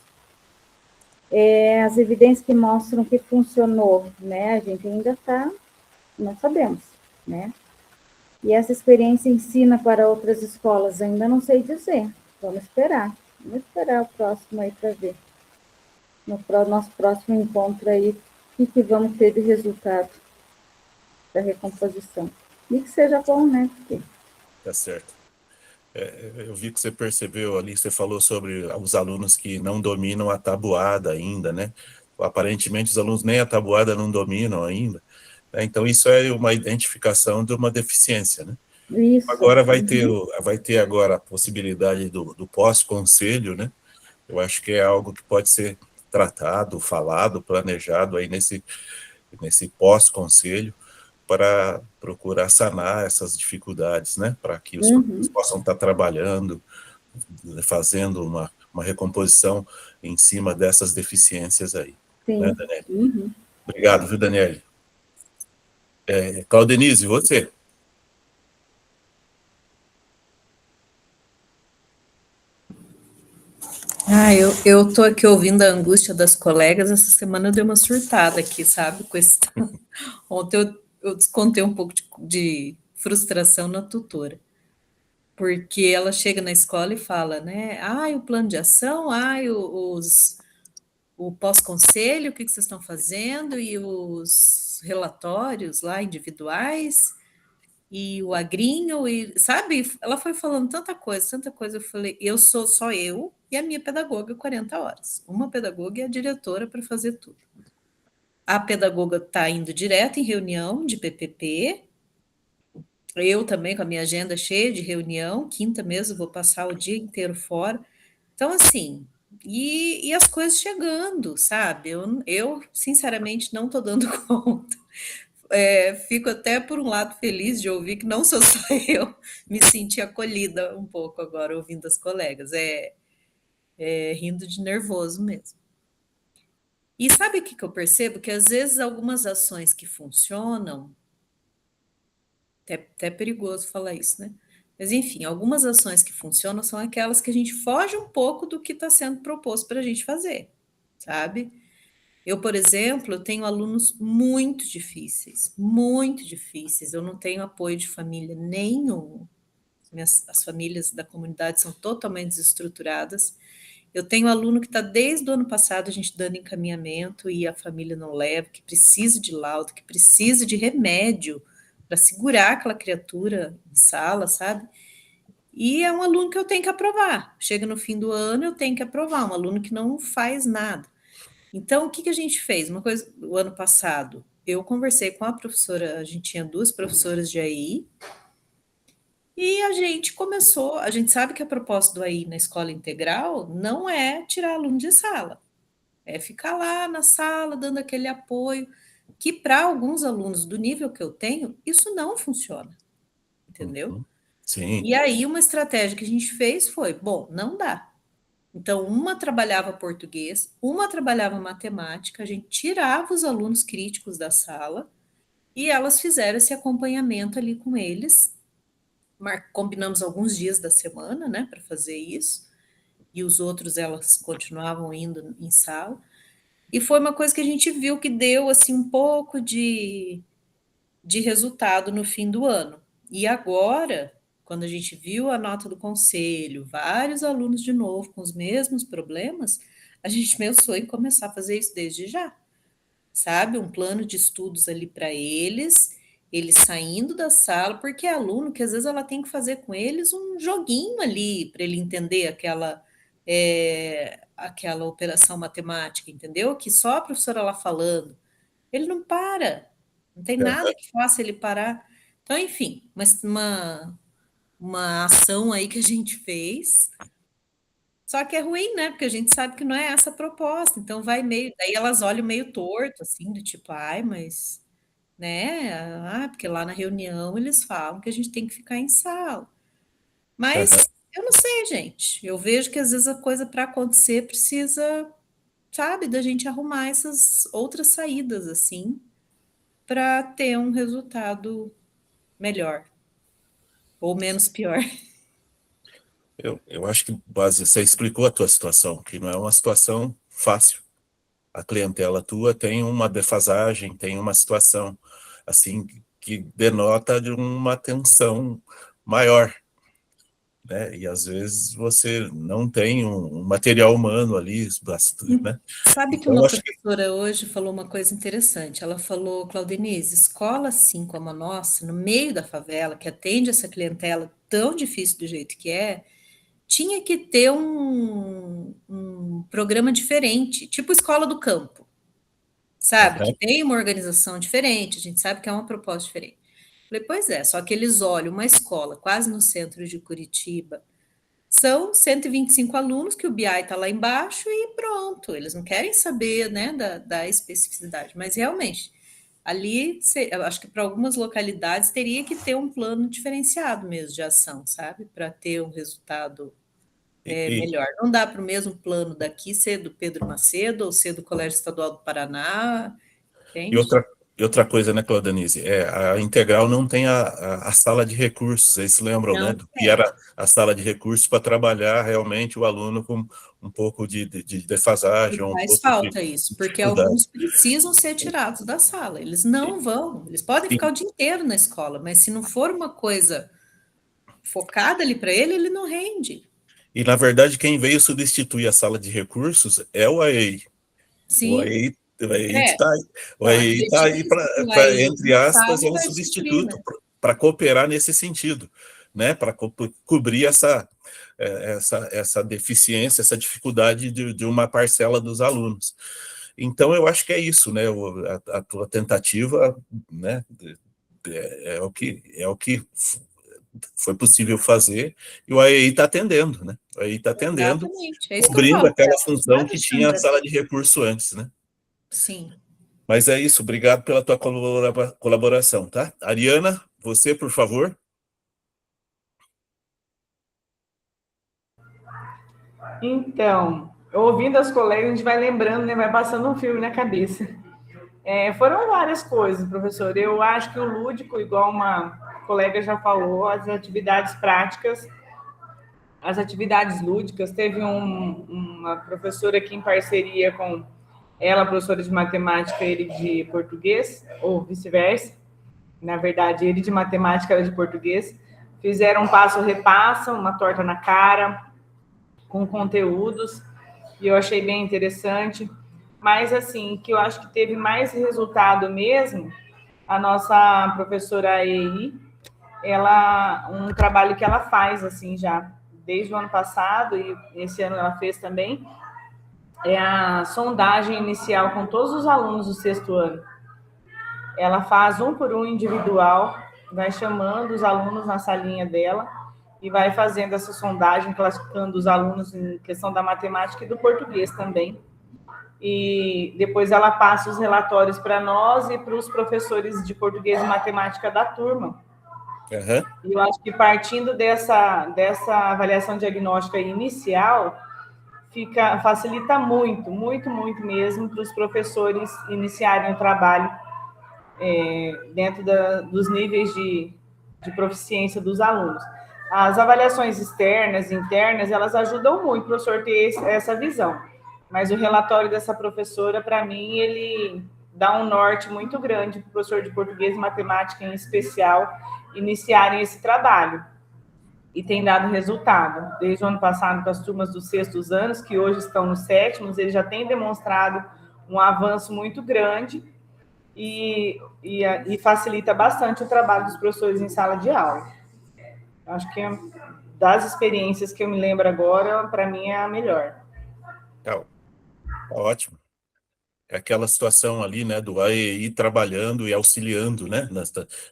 As evidências que mostram que funcionou, né, a gente ainda não sabemos, né. E essa experiência ensina para outras escolas, ainda não sei dizer. Vamos esperar o próximo aí para ver. No nosso próximo encontro aí, o que vamos ter de resultado da recomposição. E que seja bom, né? Porque... Tá certo. Eu vi que você percebeu ali, você falou sobre os alunos que não dominam a tabuada ainda, né? Aparentemente, os alunos nem a tabuada não dominam ainda. Então, isso é uma identificação de uma deficiência, né? Isso. Agora vai ter agora a possibilidade do pós-conselho, né? Eu acho que é algo que pode ser tratado, falado, planejado aí nesse pós-conselho para procurar sanar essas dificuldades, né? Para que os colegas possam estar trabalhando, fazendo uma recomposição em cima dessas deficiências aí. Sim. Né, Daniele? Obrigado, viu, Daniele? Claudenise, você? Eu tô aqui ouvindo a angústia das colegas. Essa semana eu dei uma surtada aqui, sabe? Ontem eu descontei um pouco de frustração na tutora, porque ela chega na escola e fala, né? O plano de ação, o pós-conselho, o que vocês estão fazendo, e os relatórios lá individuais, e o agrinho, e sabe? Ela foi falando tanta coisa. Eu falei, eu sou só eu e a minha pedagoga 40 horas. Uma pedagoga e a diretora para fazer tudo. A pedagoga está indo direto em reunião de PPP, eu também com a minha agenda cheia de reunião, quinta mesmo vou passar o dia inteiro fora. Então, assim, e as coisas chegando, sabe? Eu sinceramente, não estou dando conta. Fico até, por um lado, feliz de ouvir que não sou só eu, me senti acolhida um pouco agora, ouvindo as colegas. Rindo de nervoso mesmo. E sabe o que eu percebo? Que, às vezes, algumas ações que funcionam, até perigoso falar isso, né? Mas, enfim, algumas ações que funcionam são aquelas que a gente foge um pouco do que está sendo proposto para a gente fazer, sabe? Eu, por exemplo, tenho alunos muito difíceis, eu não tenho apoio de família nenhum, as famílias da comunidade são totalmente desestruturadas. Eu tenho aluno que está desde o ano passado a gente dando encaminhamento e a família não leva, que precisa de laudo, que precisa de remédio para segurar aquela criatura em sala, sabe? E é um aluno que eu tenho que aprovar. Chega no fim do ano, eu tenho que aprovar, um aluno que não faz nada. Então, o que a gente fez? Uma coisa, o ano passado, eu conversei com a professora, a gente tinha 2 professoras de AI, e a gente sabe que a proposta do AI na escola integral não é tirar aluno de sala, é ficar lá na sala dando aquele apoio, que para alguns alunos do nível que eu tenho, isso não funciona, entendeu? Sim. E aí uma estratégia que a gente fez foi, bom, não dá. Então, uma trabalhava português, uma trabalhava matemática, a gente tirava os alunos críticos da sala e elas fizeram esse acompanhamento ali com eles. Combinamos alguns dias da semana, né, para fazer isso. e os outros elas continuavam indo em sala. E foi uma coisa que a gente viu que deu assim um pouco de resultado no fim do ano. E agora, quando a gente viu a nota do conselho, vários alunos de novo com os mesmos problemas, a gente pensou em começar a fazer isso desde já, sabe? Um plano de estudos ali para eles saindo da sala, porque é aluno que às vezes ela tem que fazer com eles um joguinho ali para ele entender aquela operação matemática, entendeu? Que só a professora lá falando, ele não para, não tem nada que faça ele parar. Então, enfim, uma ação aí que a gente fez, só que é ruim, né? Porque a gente sabe que não é essa a proposta, então vai meio, daí elas olham meio torto, assim, do tipo, ai, mas, né? Porque lá na reunião eles falam que a gente tem que ficar em sala. Mas eu não sei, gente. Eu vejo que às vezes a coisa para acontecer precisa, sabe, da gente arrumar essas outras saídas, assim, para ter um resultado melhor ou menos pior. Eu acho que você explicou a tua situação, que não é uma situação fácil. A clientela tua tem uma defasagem, tem uma situação assim que denota de uma tensão maior, né? E às vezes você não tem um material humano ali, né? Sabe que Então, uma acho que professora hoje falou uma coisa interessante. Ela falou, Claudenise, escola assim como a nossa, no meio da favela, que atende essa clientela tão difícil do jeito que é, tinha que ter um programa diferente, tipo escola do campo, sabe? Que tem uma organização diferente, a gente sabe que é uma proposta diferente. Falei, pois é, só que eles olham uma escola quase no centro de Curitiba, são 125 alunos que o BI está lá embaixo e pronto, eles não querem saber, né, da especificidade, mas realmente, ali, eu acho que para algumas localidades teria que ter um plano diferenciado mesmo de ação, sabe? Para ter um resultado melhor. Não dá para o mesmo plano daqui ser do Pedro Macedo ou ser do Colégio Estadual do Paraná, entende? E outra coisa, né, Claudenise, a Integral não tem a sala de recursos, vocês se lembram, Não né, do que era a sala de recursos para trabalhar realmente o aluno com um pouco de defasagem, E um faz pouco falta de isso, porque dificuldade. alguns precisam ser tirados da sala, eles não vão, eles podem ficar o dia inteiro na escola, mas se não for uma coisa focada ali para ele, ele não rende. E, na verdade, quem veio substituir a sala de recursos é o AEI. O Sim. AEI está aí. O Então, a AEI está aí, diretriz do AEI entre na aspas, sala é um vai suprir, substituto né? para cooperar nesse sentido, né? Para cobrir essa deficiência, essa dificuldade de uma parcela dos alunos. Então, eu acho que é isso, né? A tua tentativa, né? É o que foi possível fazer, e o AEI está atendendo, né? O AEI está atendendo, Exatamente, é isso que eu cobrindo falo. aquela função que Nada, tinha a Sandra. sala de recurso antes, né? Sim. Mas é isso, obrigado pela tua colaboração, tá? Ariana, você, por favor. Então, ouvindo as colegas, a gente vai lembrando, né, vai passando um filme na cabeça. Foram várias coisas, professor. Eu acho que o lúdico, igual uma colega já falou, as atividades práticas, as atividades lúdicas, teve uma professora aqui em parceria com ela, professora de matemática, ele de português, ou vice-versa. Na verdade, ele de matemática, ela de português. Fizeram um passo-repassa, uma torta na cara, com conteúdos, e eu achei bem interessante. Mas, assim, que eu acho que teve mais resultado mesmo, a nossa professora EI, um trabalho que ela faz, assim, já desde o ano passado, e esse ano ela fez também, é a sondagem inicial com todos os alunos do sexto ano. Ela faz um por um individual, vai chamando os alunos na salinha dela e vai fazendo essa sondagem, classificando os alunos em questão da matemática e do português também. E depois ela passa os relatórios para nós e para os professores de português e matemática da turma. Uhum. E eu acho que partindo dessa avaliação diagnóstica inicial, facilita muito, muito, muito mesmo para os professores iniciarem o trabalho dentro dos níveis de proficiência dos alunos. as avaliações externas e internas, elas ajudam muito o professor ter essa visão. Mas o relatório dessa professora, para mim, ele dá um norte muito grande para o professor de português e matemática, em especial, iniciarem esse trabalho. E tem dado resultado. Desde o ano passado, com as turmas dos 6º anos, que hoje estão nos 7º, eles já têm demonstrado um avanço muito grande e facilita bastante o trabalho dos professores em sala de aula. Acho que das experiências que eu me lembro agora, para mim é a melhor. Tá ótimo. É aquela situação ali, né, do AEI trabalhando e auxiliando, né,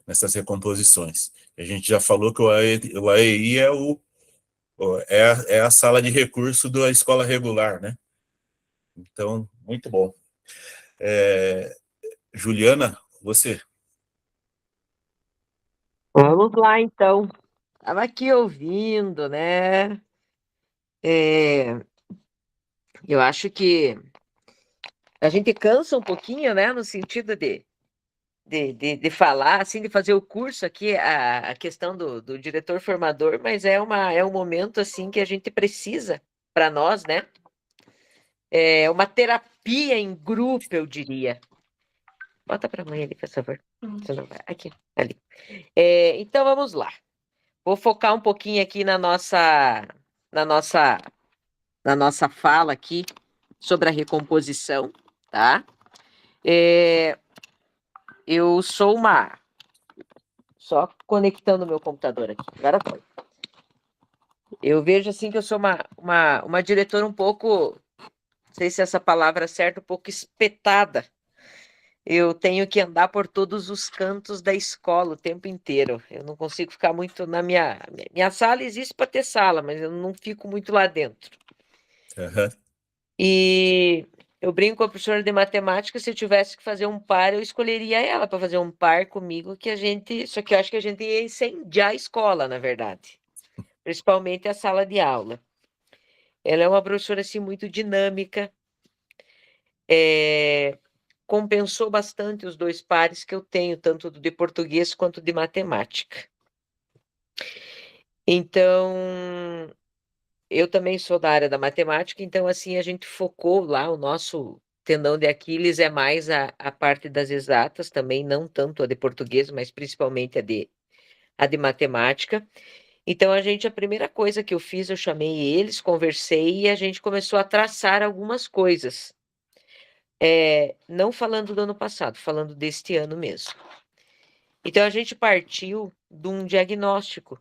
nessas recomposições. A gente já falou que o AEI é a sala de recurso da escola regular, né? Então, muito bom. Juliana, você. Vamos lá, então. Estava aqui ouvindo, né? Eu acho que a gente cansa um pouquinho, né? No sentido de falar, assim, de fazer o curso aqui, a questão do diretor formador, mas é um momento, assim, que a gente precisa, para nós, né? É uma terapia em grupo, eu diria. Bota para a mãe ali, por favor. Senão vai. Aqui, ali. Então, vamos lá. Vou focar um pouquinho aqui na nossa fala aqui sobre a recomposição, tá? Eu sou só conectando o meu computador aqui. Agora foi. Eu vejo assim que eu sou uma diretora um pouco, não sei se essa palavra é certa, um pouco espetada. Eu tenho que andar por todos os cantos da escola o tempo inteiro. Eu não consigo ficar muito na minha sala. Existe para ter sala, mas eu não fico muito lá dentro. Uhum. E eu brinco com a professora de matemática, se eu tivesse que fazer um par, eu escolheria ela para fazer um par comigo, só que eu acho que a gente ia incendiar a escola, na verdade. Principalmente a sala de aula. Ela é uma professora, assim, muito dinâmica. Compensou bastante os 2 pares que eu tenho, tanto de português quanto de matemática. Então, eu também sou da área da matemática, então, assim, a gente focou lá, o nosso tendão de Aquiles é mais a parte das exatas, também não tanto a de português, mas principalmente a de matemática. Então, a primeira coisa que eu fiz, eu chamei eles, conversei e a gente começou a traçar algumas coisas. Não falando do ano passado, falando deste ano mesmo. Então, a gente partiu de um diagnóstico.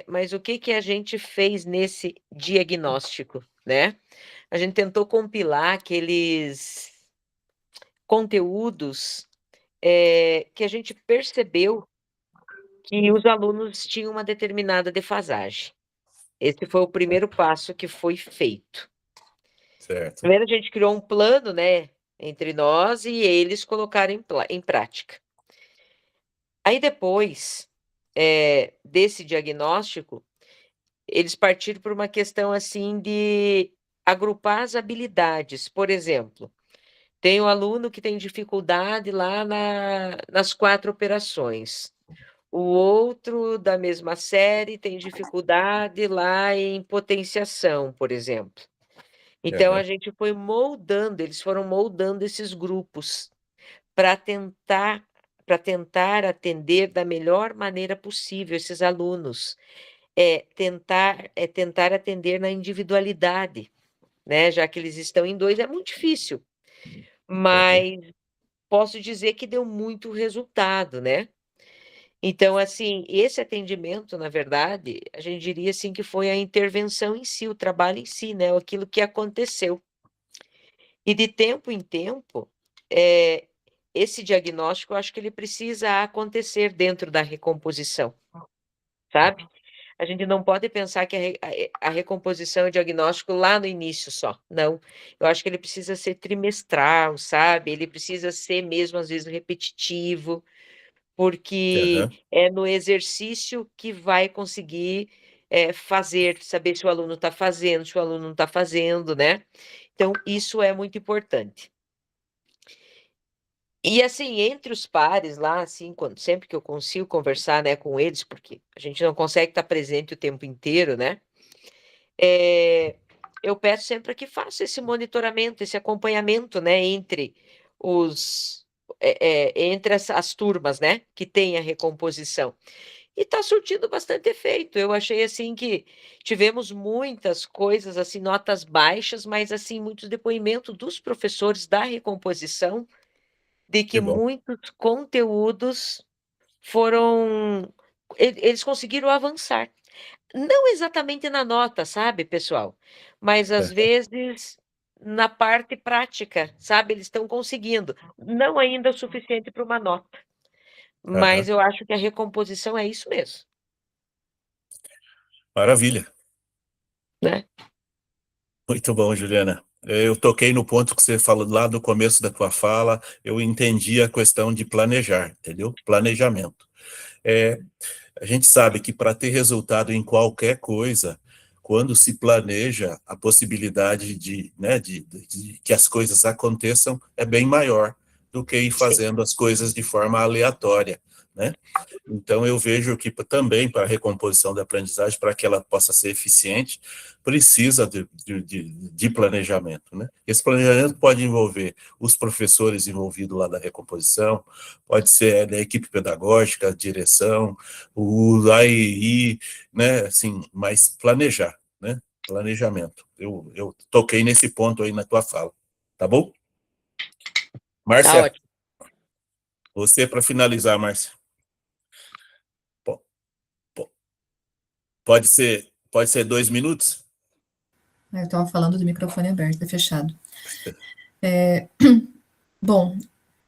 Mas o que a gente fez nesse diagnóstico, né? A gente tentou compilar aqueles conteúdos que a gente percebeu que os alunos tinham uma determinada defasagem. Esse foi o primeiro passo que foi feito. Certo. Primeiro, a gente criou um plano, né, entre nós e eles colocaram em prática. Aí, depois desse diagnóstico, eles partiram por uma questão, assim, de agrupar as habilidades. Por exemplo, tem um aluno que tem dificuldade lá nas 4 operações. O outro, da mesma série, tem dificuldade lá em potenciação, por exemplo. Então, a gente foi moldando, eles foram moldando esses grupos para tentar atender da melhor maneira possível esses alunos. Tentar atender na individualidade, né? Já que eles estão em 2, é muito difícil. Mas posso dizer que deu muito resultado, né? Então, assim, esse atendimento, na verdade, a gente diria, assim, que foi a intervenção em si, o trabalho em si, né? Aquilo que aconteceu. E de tempo em tempo, esse diagnóstico, eu acho que ele precisa acontecer dentro da recomposição, sabe? A gente não pode pensar que a recomposição e o diagnóstico lá no início só, não. Eu acho que ele precisa ser trimestral, sabe? Ele precisa ser mesmo, às vezes, repetitivo, porque é no exercício que vai conseguir saber se o aluno está fazendo, se o aluno não está fazendo, né? Então, isso é muito importante. E assim, entre os pares lá, assim, sempre que eu consigo conversar, né, com eles, porque a gente não consegue estar presente o tempo inteiro, né? Eu peço sempre que faça esse monitoramento, esse acompanhamento, né, entre entre as turmas, né, que tem a recomposição. E está surtindo bastante efeito. Eu achei assim que tivemos muitas coisas, assim, notas baixas, mas assim, muitos depoimentos dos professores da recomposição de que Que bom. muitos conteúdos foram. Eles conseguiram avançar. Não exatamente na nota, sabe, pessoal? Mas às vezes na parte prática, sabe? Eles estão conseguindo. Não ainda o suficiente para uma nota. Mas Aham. eu acho que a recomposição é isso mesmo, Maravilha. né? Muito bom, Juliana. Eu toquei no ponto que você falou lá do começo da tua fala, eu entendi a questão de planejar, entendeu? Planejamento. É, a gente sabe que para ter resultado em qualquer coisa, quando se planeja, a possibilidade de que as coisas aconteçam é bem maior do que ir Sim. fazendo as coisas de forma aleatória, né? Então, eu vejo que também para a recomposição da aprendizagem, para que ela possa ser eficiente, precisa de planejamento, né? Esse planejamento pode envolver os professores envolvidos lá da recomposição, pode ser da equipe pedagógica, a direção, o AEI, né? Assim, mas planejar, né? Planejamento. Eu toquei nesse ponto aí na tua fala, tá bom? Tá Márcia, ótimo. você para finalizar, Márcia. Pode ser 2 minutos? Eu estava falando do microfone aberto, fechado. Bom,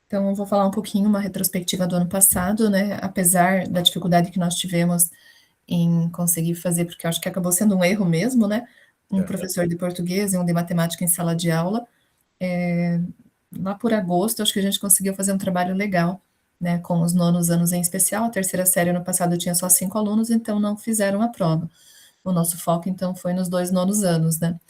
então eu vou falar um pouquinho, uma retrospectiva do ano passado, né? Apesar da dificuldade que nós tivemos em conseguir fazer, porque eu acho que acabou sendo um erro mesmo, né? Um professor de português e um de matemática em sala de aula. Lá por agosto, acho que a gente conseguiu fazer um trabalho legal, né? Com os nonos anos em especial. A terceira série ano passado tinha só 5 alunos, então não fizeram a prova. O nosso foco, então, foi nos 2 nonos anos, né?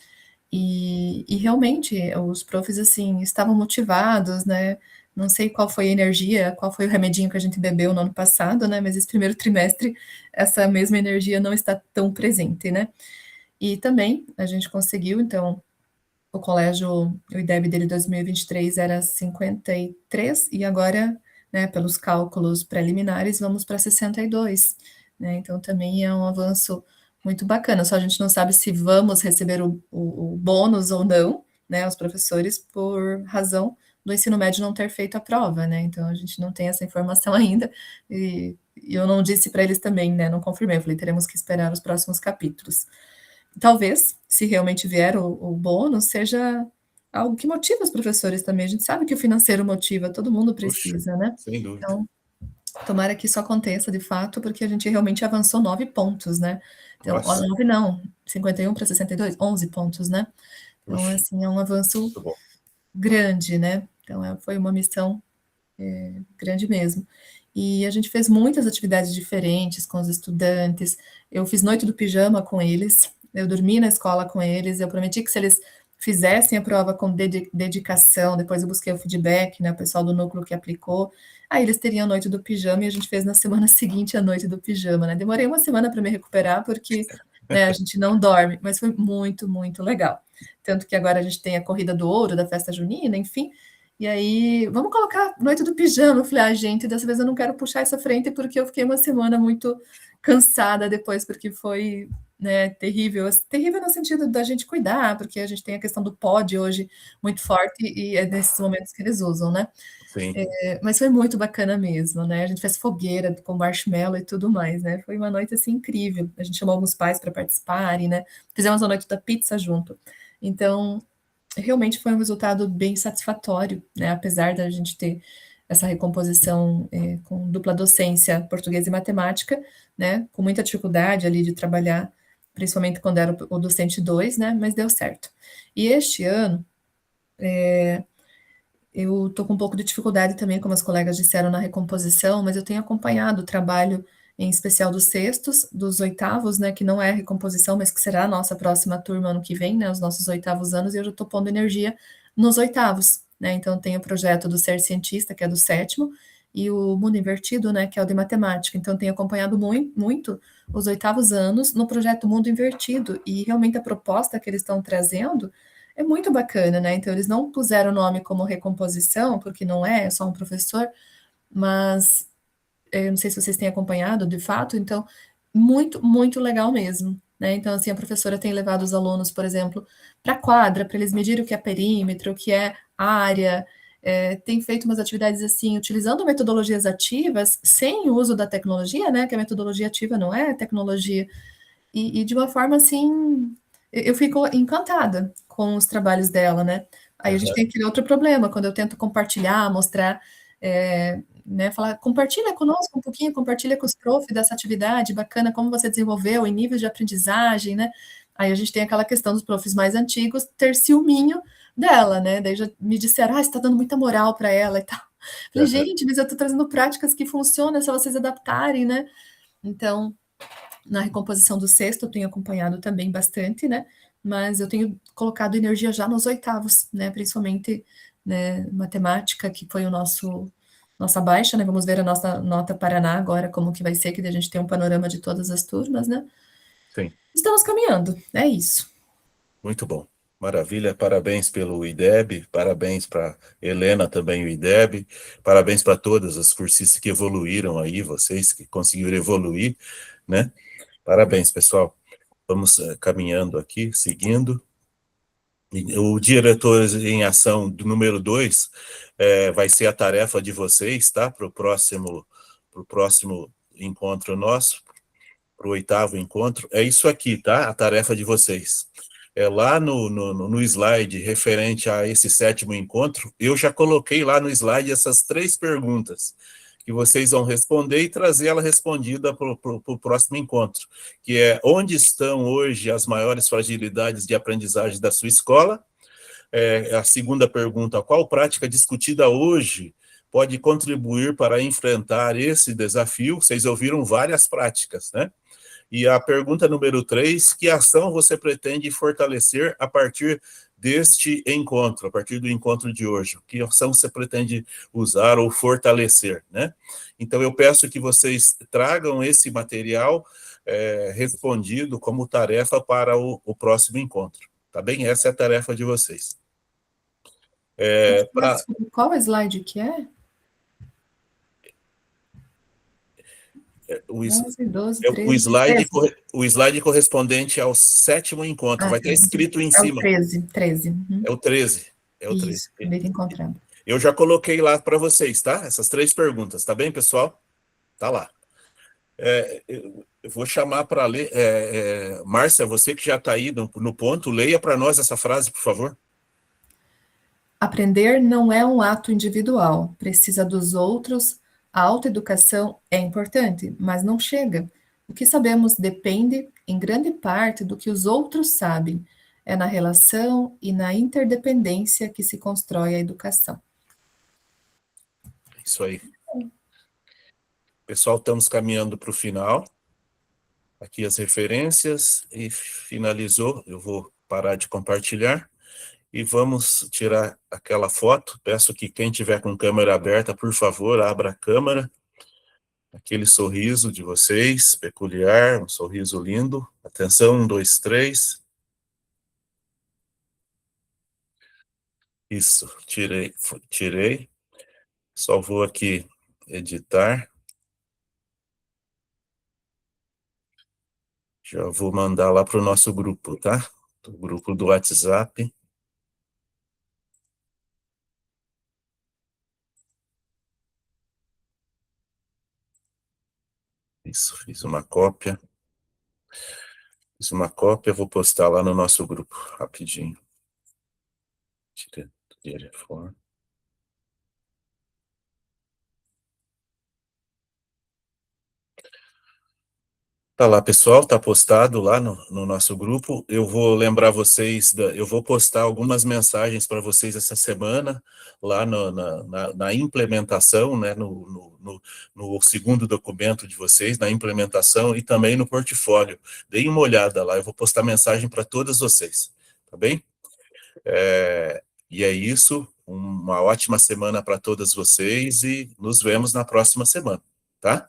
E realmente os profs, assim, estavam motivados, né? Não sei qual foi a energia, qual foi o remedinho que a gente bebeu no ano passado, né? Mas esse primeiro trimestre, essa mesma energia não está tão presente, né? E também a gente conseguiu, então, o colégio, o IDEB dele 2023 era 53, e agora, né, pelos cálculos preliminares, vamos para 62, né? Então também é um avanço muito bacana, só a gente não sabe se vamos receber o bônus ou não, né, os professores, por razão do ensino médio não ter feito a prova, né, então a gente não tem essa informação ainda, e eu não disse para eles também, né, não confirmei, eu falei, teremos que esperar os próximos capítulos. Talvez, se realmente vier o bônus, seja algo que motiva os professores também, a gente sabe que o financeiro motiva, todo mundo precisa, né. Sem dúvida. Então, tomara que isso aconteça de fato, porque a gente realmente avançou 9 pontos, né. Então, ó, 9 não, 51 para 62, 11 pontos, né. Então, assim, é um avanço grande, né. Então, foi uma missão grande mesmo. E a gente fez muitas atividades diferentes com os estudantes. Eu fiz noite do pijama com eles, eu dormi na escola com eles, eu prometi que se eles fizessem a prova com dedicação, depois eu busquei o feedback, né, o pessoal do núcleo que aplicou, aí eles teriam a noite do pijama e a gente fez na semana seguinte a noite do pijama, né? Demorei uma semana para me recuperar porque, né, a gente não dorme, mas foi muito, muito legal. Tanto que agora a gente tem a corrida do ouro da festa junina, enfim, e aí, vamos colocar noite do pijama. Eu falei, gente, dessa vez eu não quero puxar essa frente porque eu fiquei uma semana muito cansada depois, porque foi, né, terrível. Terrível no sentido da gente cuidar, porque a gente tem a questão do pod hoje muito forte e é nesses momentos que eles usam, né? Sim. Mas foi muito bacana mesmo, né? A gente fez fogueira com marshmallow e tudo mais, né? Foi uma noite, assim, incrível. A gente chamou alguns pais para participarem, né? Fizemos a noite da pizza junto. Então, realmente foi um resultado bem satisfatório, né? Apesar da gente ter essa recomposição com dupla docência, português e matemática, né? Com muita dificuldade ali de trabalhar, principalmente quando era o docente 2, né? Mas deu certo. E este ano, eu tô com um pouco de dificuldade também, como as colegas disseram, na recomposição, mas eu tenho acompanhado o trabalho, em especial dos sextos, dos oitavos, né, que não é recomposição, mas que será a nossa próxima turma ano que vem, né, os nossos oitavos anos, e eu já tô pondo energia nos oitavos, né? Então, tem o projeto do Ser Cientista, que é do 7º, e o Mundo Invertido, né, que é o de matemática. Então, tenho acompanhado muito os 8º anos no projeto Mundo Invertido, e realmente a proposta que eles estão trazendo é muito bacana, né? Então, eles não puseram o nome como recomposição, porque não é só um professor, mas eu não sei se vocês têm acompanhado, de fato, então, muito legal mesmo, né? Então, assim, a professora tem levado os alunos, por exemplo, para a quadra, para eles medirem o que é perímetro, o que é área, tem feito umas atividades assim, utilizando metodologias ativas, sem o uso da tecnologia, né? Que a metodologia ativa não é tecnologia, e de uma forma assim, eu fico encantada com os trabalhos dela, né? Aí a gente tem aquele outro problema, quando eu tento compartilhar, mostrar, né, falar, compartilha conosco um pouquinho, compartilha com os profs dessa atividade bacana, como você desenvolveu em níveis de aprendizagem, né? Aí a gente tem aquela questão dos profs mais antigos ter ciúminho dela, né? Daí já me disseram, você está dando muita moral para ela e tal. Falei, gente, mas eu estou trazendo práticas que funcionam, é só vocês adaptarem, né? Então, na recomposição do 6º, eu tenho acompanhado também bastante, né? Mas eu tenho colocado energia já nos 8º, né? Principalmente, né, matemática, que foi nossa baixa, né? Vamos ver a nossa nota Paraná agora, como que vai ser, que a gente tem um panorama de todas as turmas, né? Sim. Estamos caminhando, é isso. Muito bom. Maravilha, parabéns pelo IDEB, parabéns para Helena também o IDEB, parabéns para todas as cursistas que evoluíram aí, vocês que conseguiram evoluir, né? Parabéns, pessoal. Vamos caminhando aqui, seguindo. O diretor em ação do número 2 vai ser a tarefa de vocês, tá? Para o próximo encontro nosso, para o 8º encontro. É isso aqui, tá? A tarefa de vocês. Lá no slide referente a esse 7º encontro, eu já coloquei lá no slide essas 3 perguntas que vocês vão responder e trazer ela respondida para o próximo encontro, que é: onde estão hoje as maiores fragilidades de aprendizagem da sua escola? A segunda pergunta: qual prática discutida hoje pode contribuir para enfrentar esse desafio? Vocês ouviram várias práticas, né? E a pergunta número 3, que ação você pretende fortalecer a partir deste encontro, a partir do encontro de hoje? Que ação você pretende usar ou fortalecer, né? Então, eu peço que vocês tragam esse material respondido como tarefa para o próximo encontro, tá bem? Essa é a tarefa de vocês. Qual slide que é? O 11, 12, 13, o slide correspondente ao 7º encontro, vai estar escrito em cima. É o 13. É o 13. É o 13. Isso, acabei de encontrar. Eu já coloquei lá para vocês, tá? Essas 3 perguntas, tá bem, pessoal? Tá lá. Eu vou chamar para ler. Márcia, você que já está aí no ponto, leia para nós essa frase, por favor. Aprender não é um ato individual, precisa dos outros. A autoeducação é importante, mas não chega. O que sabemos depende, em grande parte, do que os outros sabem. É na relação e na interdependência que se constrói a educação. Isso aí. Pessoal, estamos caminhando para o final. Aqui as referências e finalizou. Eu vou parar de compartilhar e vamos tirar aquela foto. Peço que quem tiver com câmera aberta, por favor, abra a câmera. Aquele sorriso de vocês, peculiar, um sorriso lindo. Atenção, 1, 2, 3. Isso, tirei. Só vou aqui editar. Já vou mandar lá para o nosso grupo, tá? O grupo do WhatsApp. Isso, fiz uma cópia. Vou postar lá no nosso grupo, rapidinho. Tirei fora. Tá lá, pessoal, tá postado lá no nosso grupo. Eu vou lembrar vocês, eu vou postar algumas mensagens para vocês essa semana, lá na implementação, né, no segundo documento de vocês, na implementação e também no portfólio. Deem uma olhada lá, eu vou postar mensagem para todas vocês, tá bem? E é isso, uma uma ótima semana para todas vocês e nos vemos na próxima semana, tá?